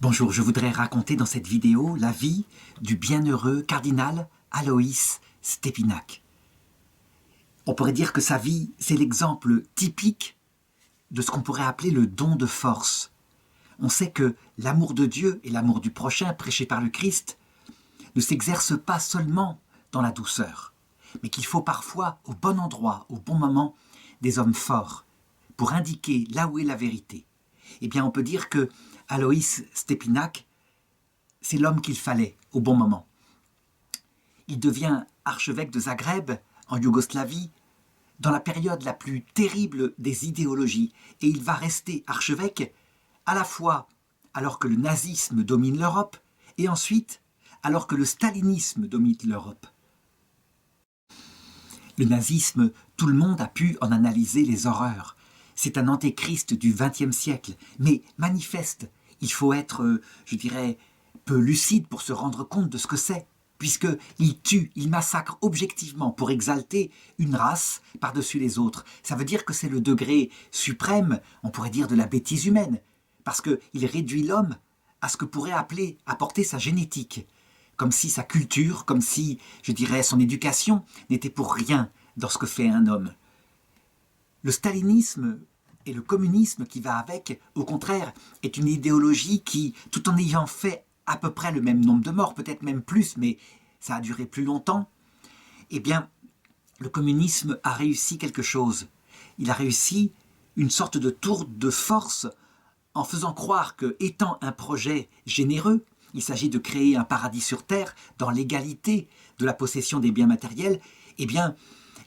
Bonjour, je voudrais raconter dans cette vidéo la vie du bienheureux cardinal Aloïs Stépinac. On pourrait dire que sa vie, c'est l'exemple typique de ce qu'on pourrait appeler le don de force. On sait que l'amour de Dieu et l'amour du prochain prêché par le Christ ne s'exercent pas seulement dans la douceur, mais qu'il faut parfois, au bon endroit, au bon moment, des hommes forts pour indiquer là où est la vérité. Eh bien, on peut dire que Aloïs Stépinac, c'est l'homme qu'il fallait au bon moment. Il devient archevêque de Zagreb, en Yougoslavie, dans la période la plus terrible des idéologies. Et il va rester archevêque à la fois alors que le nazisme domine l'Europe et ensuite alors que le stalinisme domine l'Europe. Le nazisme, tout le monde a pu en analyser les horreurs. C'est un antéchrist du XXe siècle, mais manifeste. Il faut être, je dirais, peu lucide pour se rendre compte de ce que c'est, puisqu'il tue, il massacre objectivement pour exalter une race par-dessus les autres. Ça veut dire que c'est le degré suprême, on pourrait dire, de la bêtise humaine, parce qu'il réduit l'homme à ce que pourrait apporter sa génétique, comme si sa culture, comme si, je dirais, son éducation n'était pour rien dans ce que fait un homme. Le stalinisme et le communisme qui va avec, au contraire, est une idéologie qui, tout en ayant fait à peu près le même nombre de morts, peut-être même plus, mais ça a duré plus longtemps, eh bien, le communisme a réussi quelque chose. Il a réussi une sorte de tour de force en faisant croire que, étant un projet généreux, il s'agit de créer un paradis sur terre dans l'égalité de la possession des biens matériels, eh bien,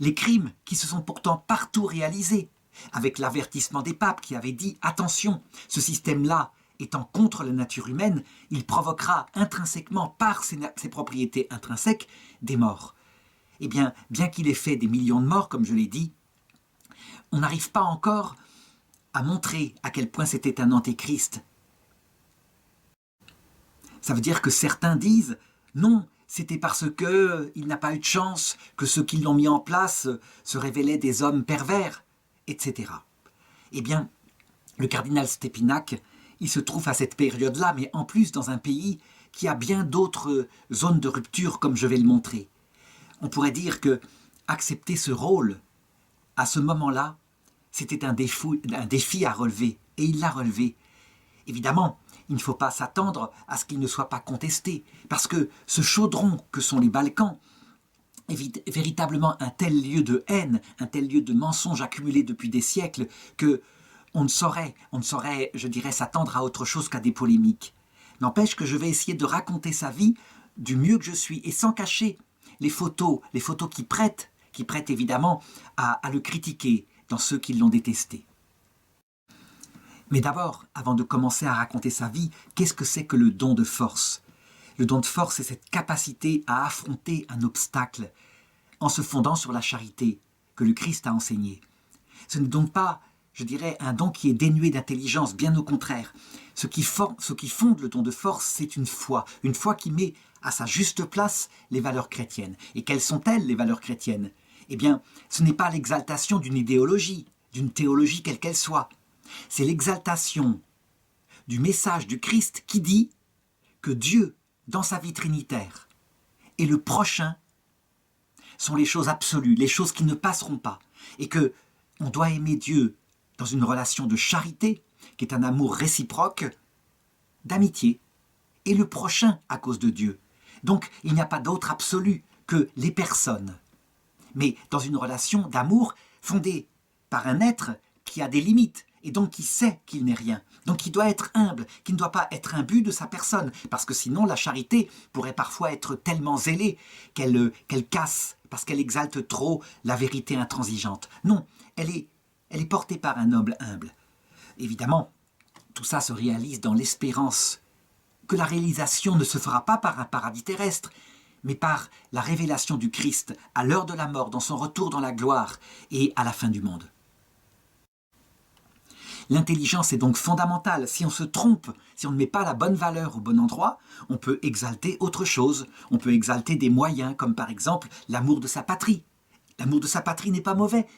les crimes qui se sont pourtant partout réalisés, avec l'avertissement des papes qui avaient dit « Attention, ce système-là étant contre la nature humaine, il provoquera intrinsèquement, par ses propriétés intrinsèques, des morts. » Eh bien, bien qu'il ait fait des millions de morts, comme je l'ai dit, on n'arrive pas encore à montrer à quel point c'était un antéchrist. Ça veut dire que certains disent « Non, c'était parce qu'il n'a pas eu de chance, que ceux qui l'ont mis en place se révélaient des hommes pervers, etc. » Eh bien, le cardinal Stépinac, il se trouve à cette période-là, mais en plus dans un pays qui a bien d'autres zones de rupture, comme je vais le montrer. On pourrait dire que accepter ce rôle, à ce moment-là, c'était un défi à relever, et il l'a relevé. Évidemment, il ne faut pas s'attendre à ce qu'il ne soit pas contesté, parce que ce chaudron que sont les Balkans est véritablement un tel lieu de haine, un tel lieu de mensonges accumulés depuis des siècles, que on ne saurait, je dirais, s'attendre à autre chose qu'à des polémiques. N'empêche que je vais essayer de raconter sa vie du mieux que je suis, et sans cacher les photos qui prêtent évidemment à le critiquer dans ceux qui l'ont détesté. Mais d'abord, avant de commencer à raconter sa vie, qu'est-ce que c'est que le don de force? Le don de force, c'est cette capacité à affronter un obstacle en se fondant sur la charité que le Christ a enseignée. Ce n'est donc pas, je dirais, un don qui est dénué d'intelligence, bien au contraire. Ce qui fonde le don de force, c'est une foi qui met à sa juste place les valeurs chrétiennes. Et quelles sont-elles, les valeurs chrétiennes? Eh bien, ce n'est pas l'exaltation d'une idéologie, d'une théologie quelle qu'elle soit. C'est l'exaltation du message du Christ qui dit que Dieu, dans sa vie trinitaire, et le prochain sont les choses absolues, les choses qui ne passeront pas, et que on doit aimer Dieu dans une relation de charité, qui est un amour réciproque, d'amitié, et le prochain à cause de Dieu. Donc, il n'y a pas d'autre absolu que les personnes, mais dans une relation d'amour fondée par un être qui a des limites, et donc qui sait qu'il n'est rien, donc qui doit être humble, qui ne doit pas être imbu de sa personne, parce que sinon la charité pourrait parfois être tellement zélée qu'elle casse, parce qu'elle exalte trop la vérité intransigeante. Non, elle est portée par un noble humble. Évidemment, tout ça se réalise dans l'espérance que la réalisation ne se fera pas par un paradis terrestre, mais par la révélation du Christ à l'heure de la mort, dans son retour dans la gloire et à la fin du monde. L'intelligence est donc fondamentale. Si on se trompe, si on ne met pas la bonne valeur au bon endroit, on peut exalter autre chose. On peut exalter des moyens, comme par exemple l'amour de sa patrie. L'amour de sa patrie n'est pas mauvais,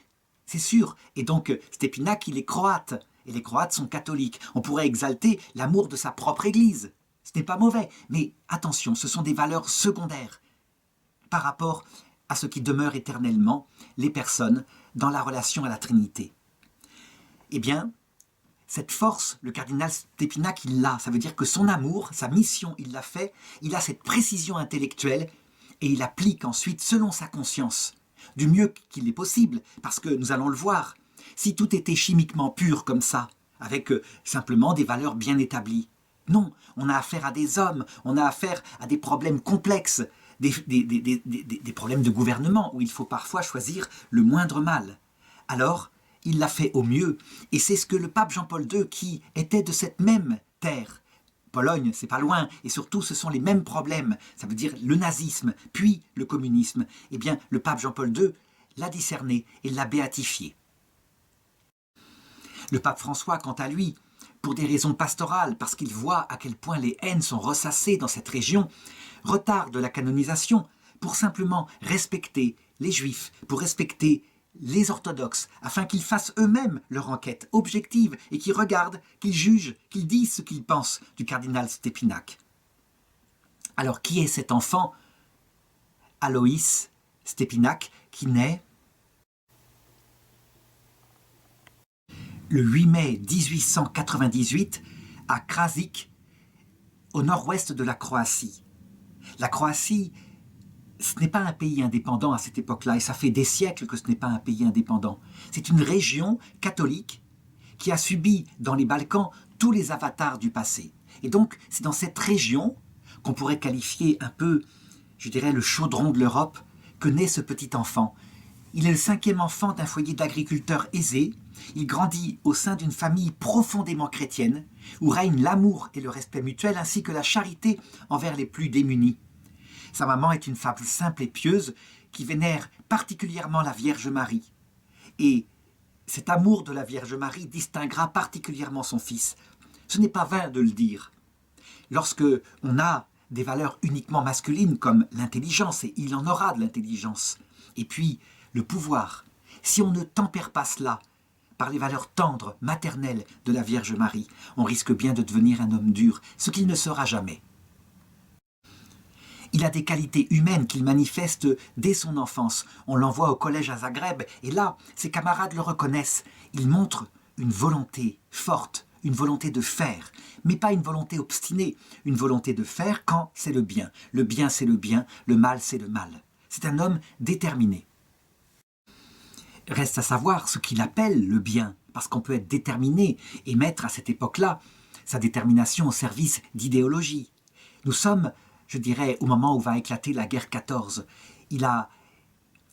c'est sûr. Et donc Stépinac, il est croate. et les Croates sont catholiques. On pourrait exalter l'amour de sa propre Église. Ce n'est pas mauvais, mais attention, ce sont des valeurs secondaires par rapport à ce qui demeure éternellement les personnes dans la relation à la Trinité. Eh bien, cette force, le cardinal Stépinac, il l'a. Ça veut dire que son amour, sa mission, il l'a fait. Il a cette précision intellectuelle et il applique ensuite selon sa conscience, du mieux qu'il est possible, parce que nous allons le voir, si tout était chimiquement pur comme ça, avec simplement des valeurs bien établies. Non, on a affaire à des hommes, on a affaire à des problèmes complexes, des problèmes de gouvernement, où il faut parfois choisir le moindre mal. Alors, il l'a fait au mieux, et c'est ce que le pape Jean-Paul II, qui était de cette même terre, Pologne, c'est pas loin, et surtout ce sont les mêmes problèmes, ça veut dire le nazisme, puis le communisme, eh bien le pape Jean-Paul II l'a discerné et l'a béatifié. Le pape François, quant à lui, pour des raisons pastorales, parce qu'il voit à quel point les haines sont ressassées dans cette région, retarde la canonisation pour simplement respecter les Juifs, pour respecter les orthodoxes, afin qu'ils fassent eux-mêmes leur enquête objective et qu'ils regardent, qu'ils jugent, qu'ils disent ce qu'ils pensent du cardinal Stépinac. Alors qui est cet enfant, Aloïs Stépinac, qui naît le 8 mai 1898 à Krasik, au nord-ouest de la Croatie. La Croatie, ce n'est pas un pays indépendant à cette époque-là, et ça fait des siècles que ce n'est pas un pays indépendant. C'est une région catholique qui a subi dans les Balkans tous les avatars du passé. Et donc, c'est dans cette région qu'on pourrait qualifier un peu, je dirais, le chaudron de l'Europe, que naît ce petit enfant. Il est le 5e enfant d'un foyer d'agriculteurs aisés. Il grandit au sein d'une famille profondément chrétienne, où règne l'amour et le respect mutuel, ainsi que la charité envers les plus démunis. Sa maman est une femme simple et pieuse qui vénère particulièrement la Vierge Marie. Et cet amour de la Vierge Marie distinguera particulièrement son fils. Ce n'est pas vain de le dire. Lorsque on a des valeurs uniquement masculines comme l'intelligence, et il en aura de l'intelligence, et puis le pouvoir, si on ne tempère pas cela par les valeurs tendres, maternelles de la Vierge Marie, on risque bien de devenir un homme dur, ce qu'il ne sera jamais. Il a des qualités humaines qu'il manifeste dès son enfance. On l'envoie au collège à Zagreb, et là, ses camarades le reconnaissent. Il montre une volonté forte, une volonté de faire, mais pas une volonté obstinée, une volonté de faire quand c'est le bien. Le bien, c'est le bien, le mal, c'est le mal. C'est un homme déterminé. Reste à savoir ce qu'il appelle le bien, parce qu'on peut être déterminé et mettre à cette époque-là sa détermination au service d'idéologie. Nous sommes, je dirais, au moment où va éclater la guerre 14. Il a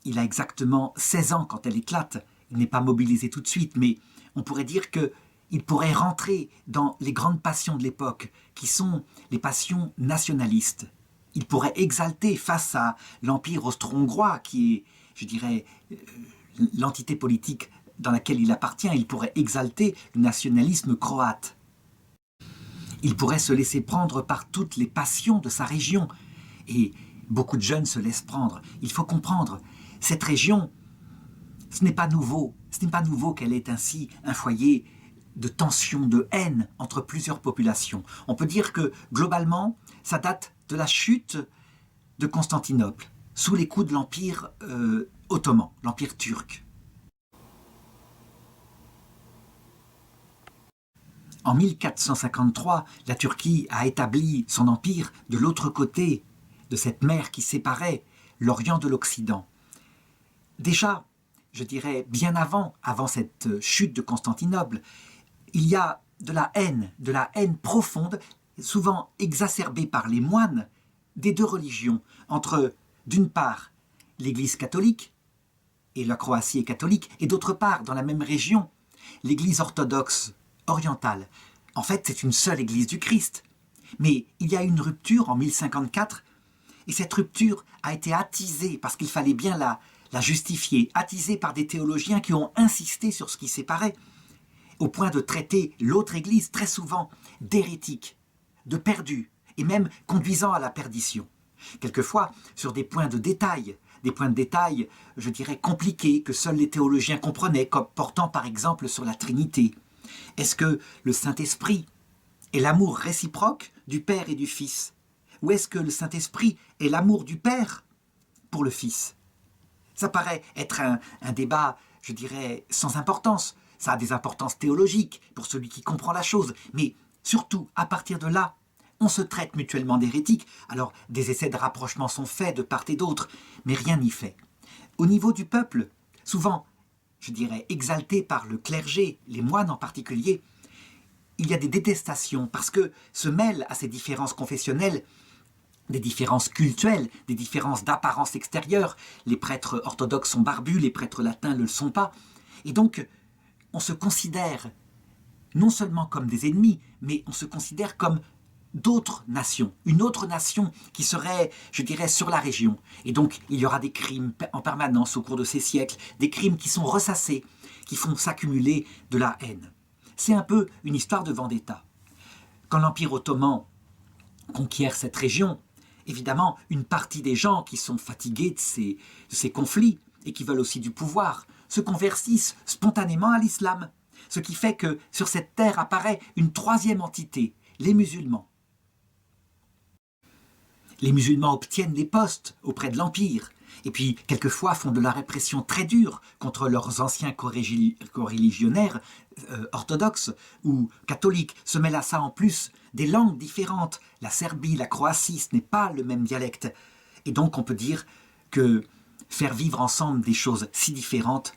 exactement 16 ans quand elle éclate. Il n'est pas mobilisé tout de suite, mais on pourrait dire qu'il pourrait rentrer dans les grandes passions de l'époque, qui sont les passions nationalistes. Il pourrait exalter face à l'empire austro-hongrois, qui est, je dirais, l'entité politique dans laquelle il appartient. Il pourrait exalter le nationalisme croate. Il pourrait se laisser prendre par toutes les passions de sa région. Et beaucoup de jeunes se laissent prendre. Il faut comprendre, cette région, ce n'est pas nouveau. Ce n'est pas nouveau qu'elle ait ainsi un foyer de tension, de haine entre plusieurs populations. On peut dire que, globalement, ça date de la chute de Constantinople, sous les coups de l'Empire ottoman, l'Empire turc. En 1453, la Turquie a établi son empire de l'autre côté de cette mer qui séparait l'Orient de l'Occident. Déjà, je dirais bien avant cette chute de Constantinople, il y a de la haine profonde, souvent exacerbée par les moines des deux religions, entre, d'une part, l'Église catholique, et la Croatie est catholique, et d'autre part, dans la même région, l'Église orthodoxe orientale. En fait, c'est une seule Église du Christ. Mais il y a eu une rupture en 1054, et cette rupture a été attisée, parce qu'il fallait bien la justifier, attisée par des théologiens qui ont insisté sur ce qui séparait, au point de traiter l'autre Église très souvent d'hérétique, de perdu, et même conduisant à la perdition. Quelquefois sur des points de détail, je dirais compliqués, que seuls les théologiens comprenaient, comme portant par exemple sur la Trinité. Est-ce que le Saint-Esprit est l'amour réciproque du Père et du Fils? Ou est-ce que le Saint-Esprit est l'amour du Père pour le Fils? Ça paraît être un débat, je dirais, sans importance. Ça a des importances théologiques pour celui qui comprend la chose. Mais surtout, à partir de là, on se traite mutuellement d'hérétiques. Alors, des essais de rapprochement sont faits de part et d'autre, mais rien n'y fait. Au niveau du peuple, souvent, je dirais, exalté par le clergé, les moines en particulier, il y a des détestations parce que se mêlent à ces différences confessionnelles des différences cultuelles, des différences d'apparence extérieure. Les prêtres orthodoxes sont barbus, les prêtres latins ne le sont pas. Et donc, on se considère non seulement comme des ennemis, mais on se considère comme d'autres nations, une autre nation qui serait, je dirais, sur la région. Et donc, il y aura des crimes en permanence au cours de ces siècles, des crimes qui sont ressassés, qui font s'accumuler de la haine. C'est un peu une histoire de vendetta. Quand l'Empire ottoman conquiert cette région, évidemment, une partie des gens qui sont fatigués de ces conflits et qui veulent aussi du pouvoir se convertissent spontanément à l'islam. Ce qui fait que sur cette terre apparaît une troisième entité, les musulmans. Les musulmans obtiennent des postes auprès de l'Empire et puis quelquefois font de la répression très dure contre leurs anciens coreligionnaires orthodoxes ou catholiques. Se mêlent à ça en plus des langues différentes. La Serbie, la Croatie, ce n'est pas le même dialecte. Et donc on peut dire que faire vivre ensemble des choses si différentes,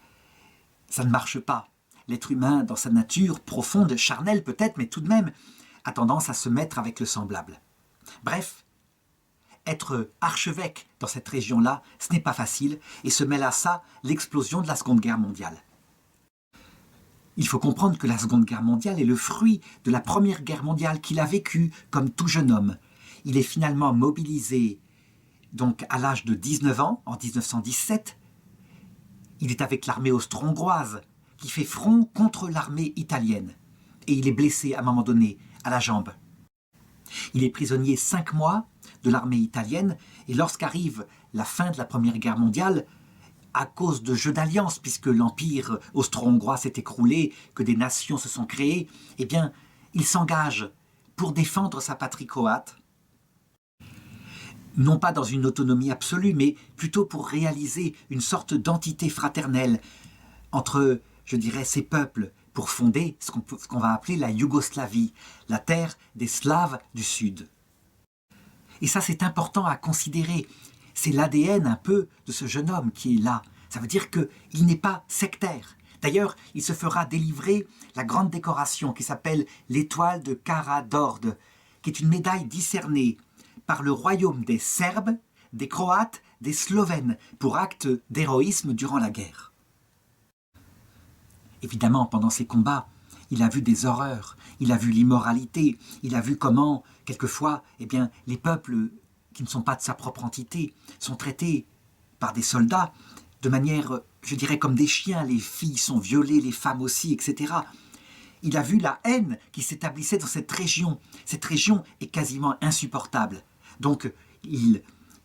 ça ne marche pas. L'être humain, dans sa nature profonde, charnelle peut-être, mais tout de même, a tendance à se mettre avec le semblable. Bref, être archevêque dans cette région-là, ce n'est pas facile, et se mêle à ça l'explosion de la Seconde Guerre mondiale. Il faut comprendre que la Seconde Guerre mondiale est le fruit de la Première Guerre mondiale qu'il a vécue comme tout jeune homme. Il est finalement mobilisé donc à l'âge de 19 ans, en 1917. Il est avec l'armée austro-hongroise qui fait front contre l'armée italienne. Et il est blessé à un moment donné à la jambe. Il est prisonnier 5 mois de l'armée italienne, et lorsqu'arrive la fin de la Première Guerre mondiale, à cause de jeux d'alliance, puisque l'Empire austro-hongrois s'est écroulé, que des nations se sont créées, eh bien, il s'engage pour défendre sa patrie croate, non pas dans une autonomie absolue, mais plutôt pour réaliser une sorte d'entité fraternelle entre, je dirais, ces peuples, pour fonder ce qu'on va appeler la Yougoslavie, la terre des Slaves du Sud. Et ça, c'est important à considérer. C'est l'ADN un peu de ce jeune homme qui est là. Ça veut dire qu'il n'est pas sectaire. D'ailleurs, il se fera délivrer la grande décoration qui s'appelle l'étoile de Karađorđe, qui est une médaille discernée par le royaume des Serbes, des Croates, des Slovènes, pour actes d'héroïsme durant la guerre. Évidemment, pendant ces combats, il a vu des horreurs, il a vu l'immoralité, il a vu comment, quelquefois, eh bien, les peuples qui ne sont pas de sa propre entité sont traités par des soldats de manière, je dirais, comme des chiens. Les filles sont violées, les femmes aussi, etc. Il a vu la haine qui s'établissait dans cette région. Cette région est quasiment insupportable. Donc, il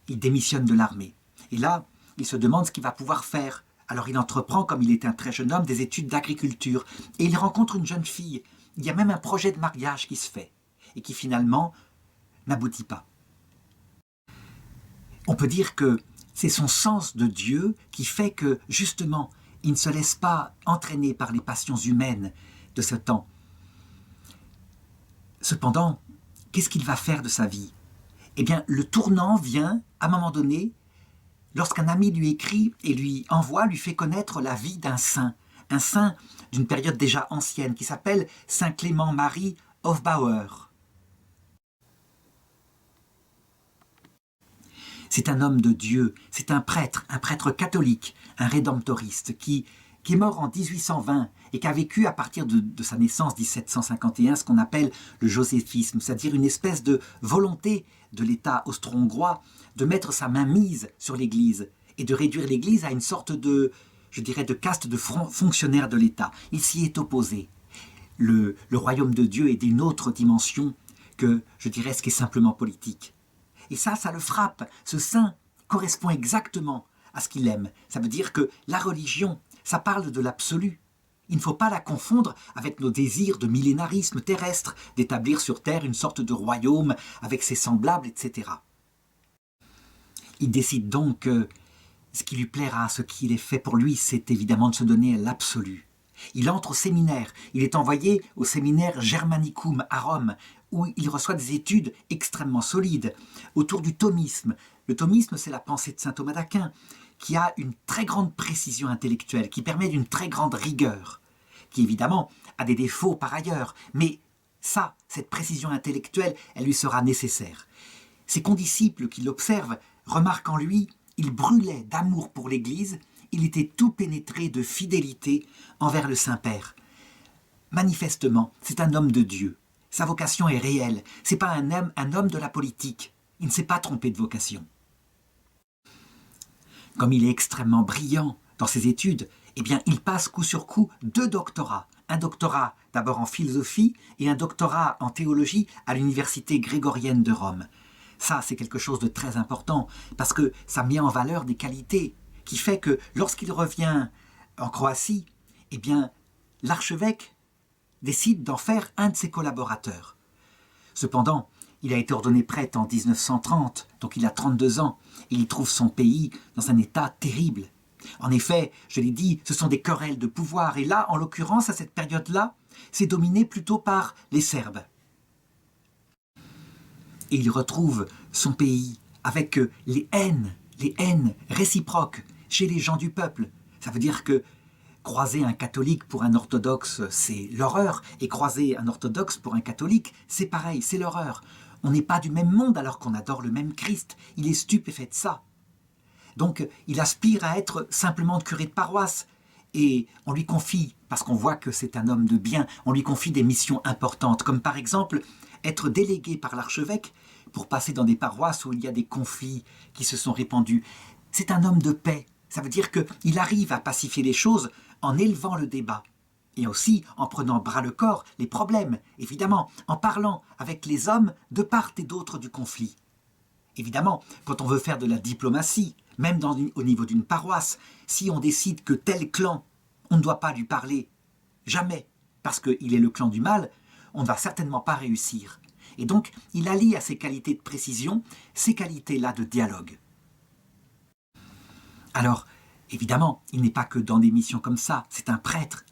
démissionne de l'armée. Et là, il se demande ce qu'il va pouvoir faire. Alors il entreprend, comme il est un très jeune homme, des études d'agriculture. Et il rencontre une jeune fille. Il y a même un projet de mariage qui se fait. Et qui finalement n'aboutit pas. On peut dire que c'est son sens de Dieu qui fait que, justement, il ne se laisse pas entraîner par les passions humaines de ce temps. Cependant, qu'est-ce qu'il va faire de sa vie? Eh bien, le tournant vient, à un moment donné, lorsqu'un ami lui écrit et lui fait connaître la vie d'un saint d'une période déjà ancienne, qui s'appelle Saint Clément Marie Hofbauer. C'est un homme de Dieu, c'est un prêtre catholique, un rédemptoriste qui est mort en 1820 et qui a vécu à partir de sa naissance 1751 ce qu'on appelle le joséphisme, c'est-à-dire une espèce de volonté de l'État austro-hongrois de mettre sa main mise sur l'Église et de réduire l'Église à une sorte de, je dirais, de caste de fonctionnaires de l'État. Il s'y est opposé. Le royaume de Dieu est d'une autre dimension que, je dirais, ce qui est simplement politique. Et ça le frappe. Ce saint correspond exactement à ce qu'il aime. Ça veut dire que la religion, ça parle de l'absolu. Il ne faut pas la confondre avec nos désirs de millénarisme terrestre, d'établir sur Terre une sorte de royaume avec ses semblables, etc. Il décide donc que ce qui lui plaira, ce qu'il est fait pour lui, c'est évidemment de se donner à l'absolu. Il entre au séminaire, il est envoyé au séminaire Germanicum à Rome, où il reçoit des études extrêmement solides autour du thomisme. Le thomisme, c'est la pensée de saint Thomas d'Aquin, qui a une très grande précision intellectuelle, qui permet d'une très grande rigueur, qui évidemment a des défauts par ailleurs, mais ça, cette précision intellectuelle, elle lui sera nécessaire. Ses condisciples qui l'observent remarquent en lui, il brûlait d'amour pour l'Église, il était tout pénétré de fidélité envers le Saint-Père. Manifestement, c'est un homme de Dieu. Sa vocation est réelle. Ce n'est pas un homme de la politique. Il ne s'est pas trompé de vocation. Comme il est extrêmement brillant dans ses études, eh bien, il passe coup sur coup 2 doctorats. Un doctorat d'abord en philosophie et un doctorat en théologie à l'université grégorienne de Rome. Ça, c'est quelque chose de très important parce que ça met en valeur des qualités qui fait que lorsqu'il revient en Croatie, eh bien, l'archevêque décide d'en faire un de ses collaborateurs. Cependant, il a été ordonné prêtre en 1930, donc il a 32 ans, et il trouve son pays dans un état terrible. En effet, je l'ai dit, ce sont des querelles de pouvoir, et là, en l'occurrence, à cette période-là, c'est dominé plutôt par les Serbes. Et il retrouve son pays avec les haines réciproques chez les gens du peuple. Ça veut dire que croiser un catholique pour un orthodoxe, c'est l'horreur, et croiser un orthodoxe pour un catholique, c'est pareil, c'est l'horreur. On n'est pas du même monde alors qu'on adore le même Christ. Il est stupéfait de ça. Donc, il aspire à être simplement curé de paroisse. Et on lui confie, parce qu'on voit que c'est un homme de bien, on lui confie des missions importantes, comme par exemple être délégué par l'archevêque pour passer dans des paroisses où il y a des conflits qui se sont répandus. C'est un homme de paix. Ça veut dire qu'il arrive à pacifier les choses en élevant le débat. Et aussi en prenant bras le corps les problèmes, évidemment, en parlant avec les hommes de part et d'autre du conflit. Évidemment, quand on veut faire de la diplomatie, même au niveau d'une paroisse, si on décide que tel clan, on ne doit pas lui parler, jamais, parce qu'il est le clan du mal, on ne va certainement pas réussir. Et donc, il allie à ces qualités de précision, ces qualités-là de dialogue. Alors, évidemment, il n'est pas que dans des missions comme ça, c'est un prêtre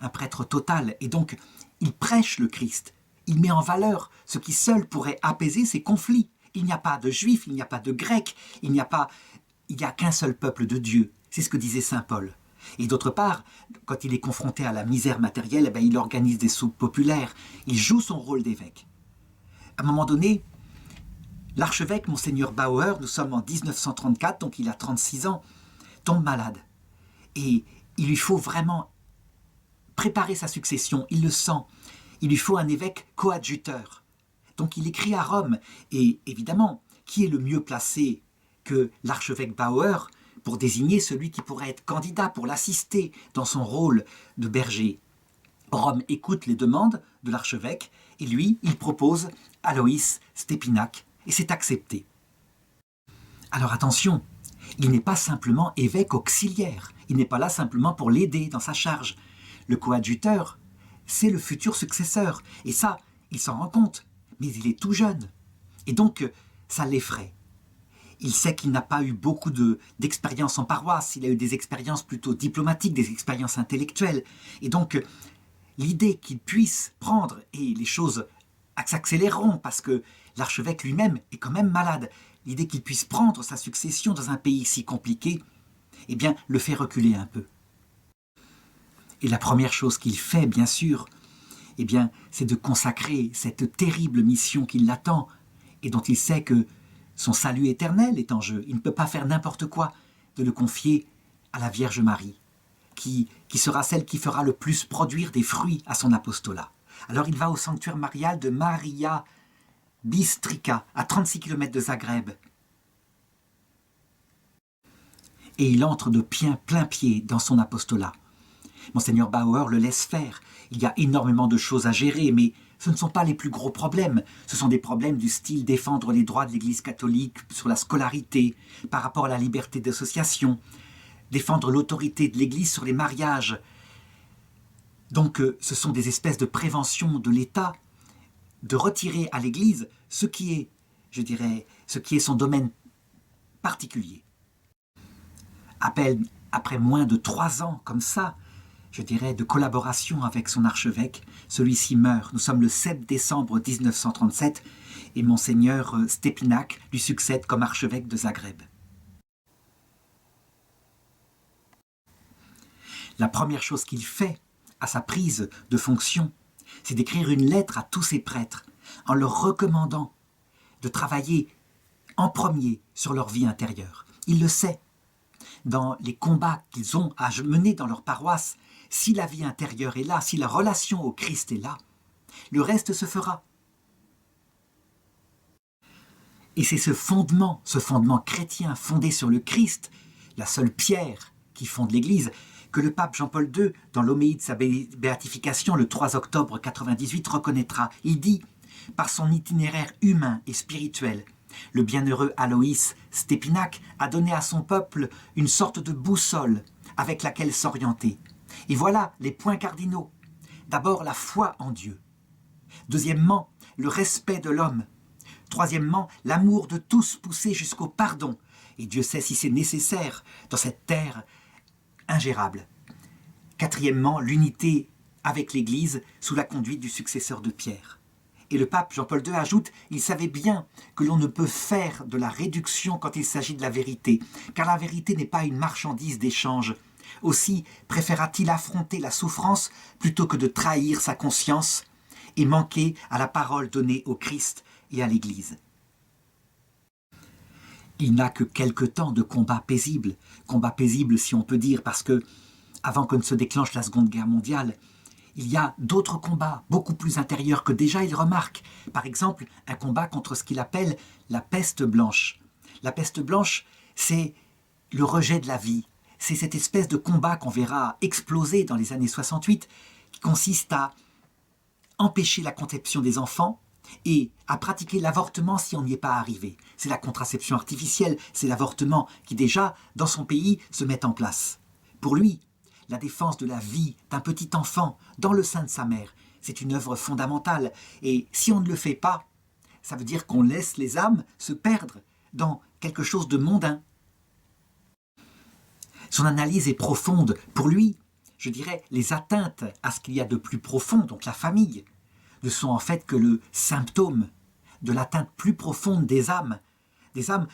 total, et donc il prêche le Christ, il met en valeur ce qui seul pourrait apaiser ces conflits. Il n'y a pas de juifs, il n'y a pas de grecs, il n'y a qu'un seul peuple de Dieu, c'est ce que disait saint Paul. Et d'autre part, quand il est confronté à la misère matérielle, il organise des soupes populaires, il joue son rôle d'évêque. À un moment donné, l'archevêque, monseigneur Bauer, nous sommes en 1934, donc il a 36 ans, tombe malade. Et il lui faut vraiment préparer sa succession, il le sent. Il lui faut un évêque coadjuteur. Donc il écrit à Rome, et évidemment, qui est le mieux placé que l'archevêque Bauer pour désigner celui qui pourrait être candidat pour l'assister dans son rôle de berger. Rome écoute les demandes de l'archevêque, et lui, il propose Aloïs Stépinac, et c'est accepté. Alors attention, il n'est pas simplement évêque auxiliaire, il n'est pas là simplement pour l'aider dans sa charge. Le coadjuteur, c'est le futur successeur, et ça, il s'en rend compte, mais il est tout jeune. Et donc, ça l'effraie. Il sait qu'il n'a pas eu beaucoup d'expériences en paroisse, il a eu des expériences plutôt diplomatiques, des expériences intellectuelles. Et donc, l'idée qu'il puisse prendre, et les choses s'accéléreront parce que l'archevêque lui-même est quand même malade, l'idée qu'il puisse prendre sa succession dans un pays si compliqué, eh bien, le fait reculer un peu. Et la première chose qu'il fait, bien sûr, eh bien, c'est de consacrer cette terrible mission qui l'attend et dont il sait que son salut éternel est en jeu. Il ne peut pas faire n'importe quoi, de le confier à la Vierge Marie, qui sera celle qui fera le plus produire des fruits à son apostolat. Alors il va au sanctuaire marial de Maria Bistrica, à 36 km de Zagreb. Et il entre de plein pied dans son apostolat. Monseigneur Bauer le laisse faire. Il y a énormément de choses à gérer, mais ce ne sont pas les plus gros problèmes. Ce sont des problèmes du style défendre les droits de l'Église catholique sur la scolarité, par rapport à la liberté d'association, défendre l'autorité de l'Église sur les mariages. Donc ce sont des espèces de prévention de l'État de retirer à l'Église ce qui est, je dirais, ce qui est son domaine particulier. Après moins de 3 ans comme ça, je dirais, de collaboration avec son archevêque, celui-ci meurt. Nous sommes le 7 décembre 1937 et Monseigneur Stepinac lui succède comme archevêque de Zagreb. La première chose qu'il fait à sa prise de fonction, c'est d'écrire une lettre à tous ses prêtres en leur recommandant de travailler en premier sur leur vie intérieure. Il le sait. Dans les combats qu'ils ont à mener dans leur paroisse, si la vie intérieure est là, si la relation au Christ est là, le reste se fera. Et c'est ce fondement chrétien fondé sur le Christ, la seule pierre qui fonde l'Église, que le pape Jean-Paul II, dans l'homélie de sa béatification le 3 octobre 1998, reconnaîtra. Il dit, par son itinéraire humain et spirituel, le bienheureux Aloïs Stepinac a donné à son peuple une sorte de boussole avec laquelle s'orienter. Et voilà les points cardinaux. D'abord, la foi en Dieu. Deuxièmement, le respect de l'homme. Troisièmement, l'amour de tous poussé jusqu'au pardon. Et Dieu sait si c'est nécessaire dans cette terre ingérable. Quatrièmement, l'unité avec l'Église sous la conduite du successeur de Pierre. Et le pape Jean-Paul II ajoute, il savait bien que l'on ne peut faire de la réduction quand il s'agit de la vérité, car la vérité n'est pas une marchandise d'échange. Aussi préféra-t-il affronter la souffrance plutôt que de trahir sa conscience et manquer à la parole donnée au Christ et à l'Église. Il n'a que quelque temps de combat paisible si on peut dire, parce que, avant que ne se déclenche la Seconde Guerre mondiale, il y a d'autres combats beaucoup plus intérieurs que déjà il remarque. Par exemple, un combat contre ce qu'il appelle la peste blanche. La peste blanche, c'est le rejet de la vie. C'est cette espèce de combat qu'on verra exploser dans les années 68, qui consiste à empêcher la conception des enfants et à pratiquer l'avortement si on n'y est pas arrivé. C'est la contraception artificielle, c'est l'avortement qui déjà, dans son pays, se met en place. Pour lui, la défense de la vie d'un petit enfant dans le sein de sa mère, c'est une œuvre fondamentale. Et si on ne le fait pas, ça veut dire qu'on laisse les âmes se perdre dans quelque chose de mondain. Son analyse est profonde. Pour lui, je dirais, les atteintes à ce qu'il y a de plus profond, donc la famille, ne sont en fait que le symptôme de l'atteinte plus profonde des âmes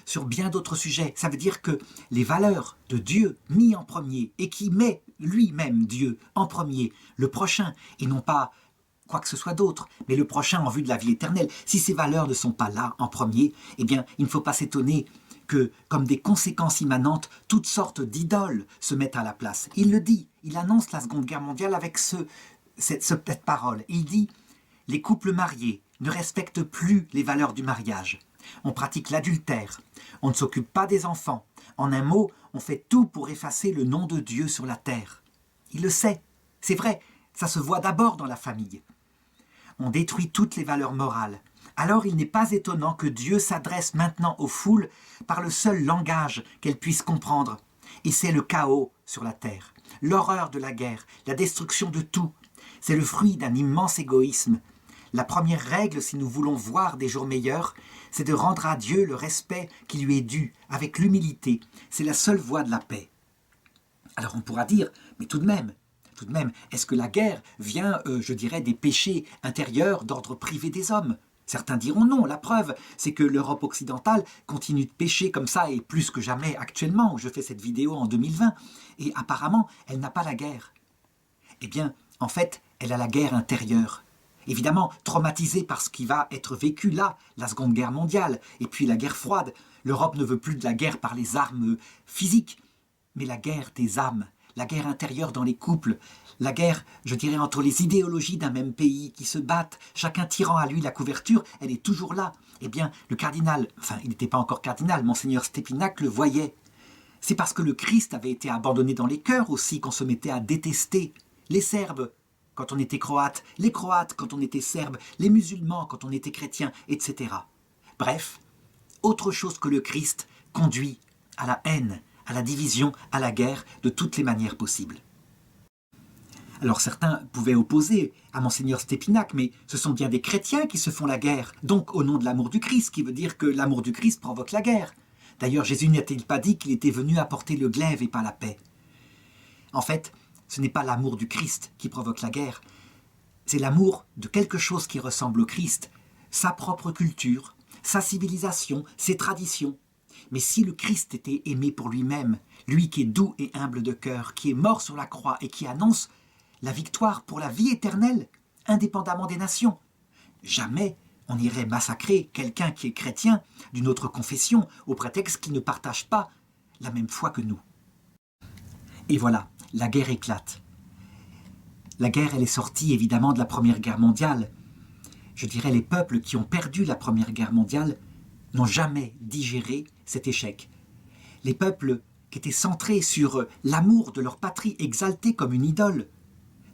sur bien d'autres sujets. Ça veut dire que les valeurs de Dieu mis en premier et qui met lui-même Dieu en premier, le prochain, et non pas quoi que ce soit d'autre, mais le prochain en vue de la vie éternelle. Si ces valeurs ne sont pas là en premier, eh bien, il ne faut pas s'étonner que, comme des conséquences immanentes, toutes sortes d'idoles se mettent à la place. Il le dit, il annonce la Seconde Guerre mondiale avec cette parole. Il dit « Les couples mariés ne respectent plus les valeurs du mariage. On pratique l'adultère, on ne s'occupe pas des enfants. En un mot, on fait tout pour effacer le nom de Dieu sur la terre. » Il le sait, c'est vrai, ça se voit d'abord dans la famille. On détruit toutes les valeurs morales. Alors il n'est pas étonnant que Dieu s'adresse maintenant aux foules par le seul langage qu'elles puissent comprendre. Et c'est le chaos sur la terre, l'horreur de la guerre, la destruction de tout. C'est le fruit d'un immense égoïsme. La première règle, si nous voulons voir des jours meilleurs, c'est de rendre à Dieu le respect qui lui est dû, avec l'humilité. C'est la seule voie de la paix. Alors on pourra dire, mais tout de même, est-ce que la guerre vient, je dirais, des péchés intérieurs d'ordre privé des hommes ? Certains diront non, la preuve, c'est que l'Europe occidentale continue de pécher comme ça, et plus que jamais actuellement, où je fais cette vidéo en 2020, et apparemment, elle n'a pas la guerre. Eh bien, en fait, elle a la guerre intérieure. Évidemment, traumatisée par ce qui va être vécu là, la Seconde Guerre mondiale, et puis la guerre froide. L'Europe ne veut plus de la guerre par les armes physiques, mais la guerre des âmes, la guerre intérieure dans les couples, la guerre, je dirais, entre les idéologies d'un même pays qui se battent, chacun tirant à lui la couverture, elle est toujours là. Eh bien, le cardinal, enfin, il n'était pas encore cardinal, Monseigneur Stepinac le voyait. C'est parce que le Christ avait été abandonné dans les cœurs aussi qu'on se mettait à détester les Serbes quand on était croate, les Croates quand on était serbe, les musulmans quand on était chrétien, etc. Bref, autre chose que le Christ conduit à la haine, à la division, à la guerre, de toutes les manières possibles. Alors certains pouvaient opposer à Monseigneur Stépinac, mais ce sont bien des chrétiens qui se font la guerre, donc au nom de l'amour du Christ, qui veut dire que l'amour du Christ provoque la guerre. D'ailleurs, Jésus n'a-t-il pas dit qu'il était venu apporter le glaive et pas la paix? En fait, ce n'est pas l'amour du Christ qui provoque la guerre, c'est l'amour de quelque chose qui ressemble au Christ, sa propre culture, sa civilisation, ses traditions. Mais si le Christ était aimé pour lui-même, lui qui est doux et humble de cœur, qui est mort sur la croix et qui annonce la victoire pour la vie éternelle, indépendamment des nations, jamais on irait massacrer quelqu'un qui est chrétien d'une autre confession au prétexte qu'il ne partage pas la même foi que nous. Et voilà, la guerre éclate. La guerre, elle est sortie évidemment de la Première Guerre mondiale. Je dirais les peuples qui ont perdu la Première Guerre mondiale n'ont jamais digéré cet échec. Les peuples qui étaient centrés sur l'amour de leur patrie exaltée comme une idole.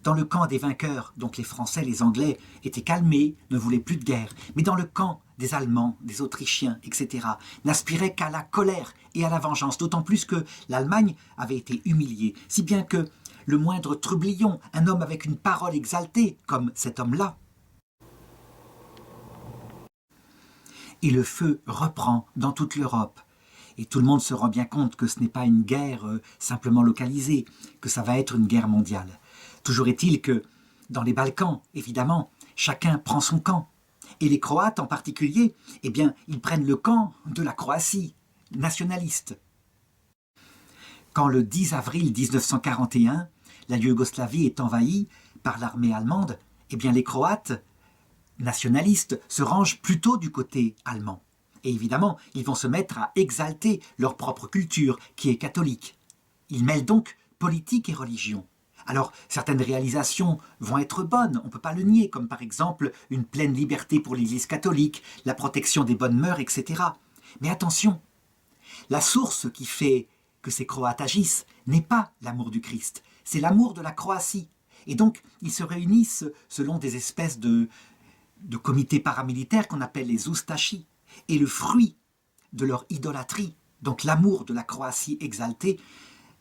Dans le camp des vainqueurs, donc les Français, les Anglais, étaient calmés, ne voulaient plus de guerre. Mais dans le camp des Allemands, des Autrichiens, etc., n'aspiraient qu'à la colère et à la vengeance, d'autant plus que l'Allemagne avait été humiliée, si bien que le moindre trublion, un homme avec une parole exaltée, comme cet homme-là, et le feu reprend dans toute l'Europe. Et tout le monde se rend bien compte que ce n'est pas une guerre simplement localisée, que ça va être une guerre mondiale. Toujours est-il que, dans les Balkans, évidemment, chacun prend son camp. Et les Croates en particulier, eh bien, ils prennent le camp de la Croatie, nationaliste. Quand le 10 avril 1941, la Yougoslavie est envahie par l'armée allemande, eh bien les Croates nationalistes se rangent plutôt du côté allemand. Et évidemment, ils vont se mettre à exalter leur propre culture, qui est catholique. Ils mêlent donc politique et religion. Alors, certaines réalisations vont être bonnes, on ne peut pas le nier, comme par exemple une pleine liberté pour l'Église catholique, la protection des bonnes mœurs, etc. Mais attention, la source qui fait que ces Croates agissent n'est pas l'amour du Christ, c'est l'amour de la Croatie. Et donc, ils se réunissent selon des espèces de comités paramilitaires qu'on appelle les Ustashi. Et le fruit de leur idolâtrie, donc l'amour de la Croatie exaltée,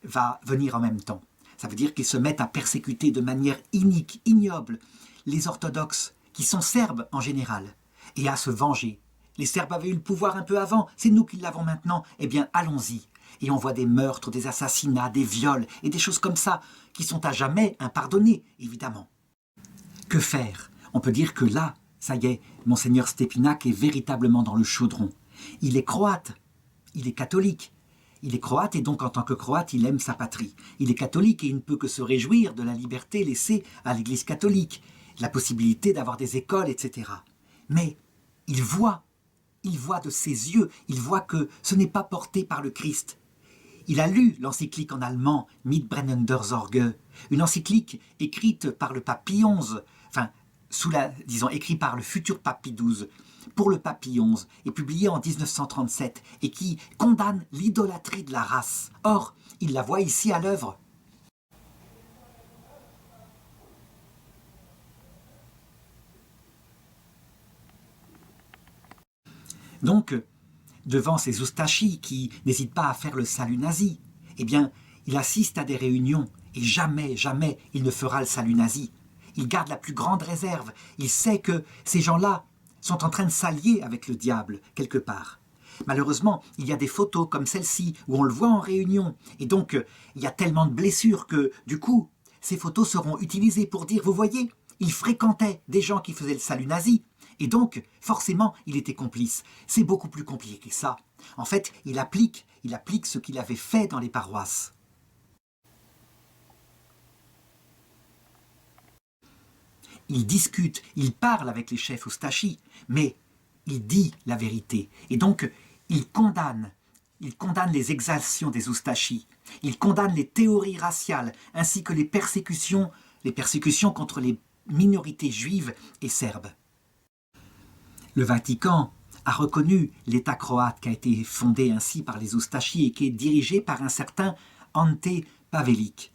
va venir en même temps. Ça veut dire qu'ils se mettent à persécuter de manière inique, ignoble, les orthodoxes, qui sont serbes en général, et à se venger. Les Serbes avaient eu le pouvoir un peu avant, c'est nous qui l'avons maintenant, eh bien allons-y. Et on voit des meurtres, des assassinats, des viols, et des choses comme ça, qui sont à jamais impardonnées, évidemment. Que faire? On peut dire que là, ça y est, Monseigneur Stépinac est véritablement dans le chaudron. Il est croate, il est catholique. Il est croate et donc en tant que croate, il aime sa patrie. Il est catholique et il ne peut que se réjouir de la liberté laissée à l'Église catholique, la possibilité d'avoir des écoles, etc. Mais il voit de ses yeux, il voit que ce n'est pas porté par le Christ. Il a lu l'encyclique en allemand « Mitbrennender Sorge », une encyclique écrite par le pape Pie XI, écrit par le futur pape Pie XII, pour le pape Pie XI, et publié en 1937, et qui condamne l'idolâtrie de la race. Or, il la voit ici à l'œuvre. Donc, devant ces Ustashis qui n'hésitent pas à faire le salut nazi, eh bien, il assiste à des réunions, et jamais, jamais, il ne fera le salut nazi. Il garde la plus grande réserve. Il sait que ces gens-là sont en train de s'allier avec le diable, quelque part. Malheureusement, il y a des photos comme celle-ci, où on le voit en réunion. Et donc, il y a tellement de blessures que, du coup, ces photos seront utilisées pour dire, vous voyez, il fréquentait des gens qui faisaient le salut nazi. Et donc, forcément, il était complice. C'est beaucoup plus compliqué que ça. En fait, il applique ce qu'il avait fait dans les paroisses. Il discute, il parle avec les chefs Ustashi, mais il dit la vérité. Et donc, il condamne les exactions des Ustashi, il condamne les théories raciales, ainsi que les persécutions contre les minorités juives et serbes. Le Vatican a reconnu l'État croate qui a été fondé ainsi par les Ustashi et qui est dirigé par un certain Ante Pavelić.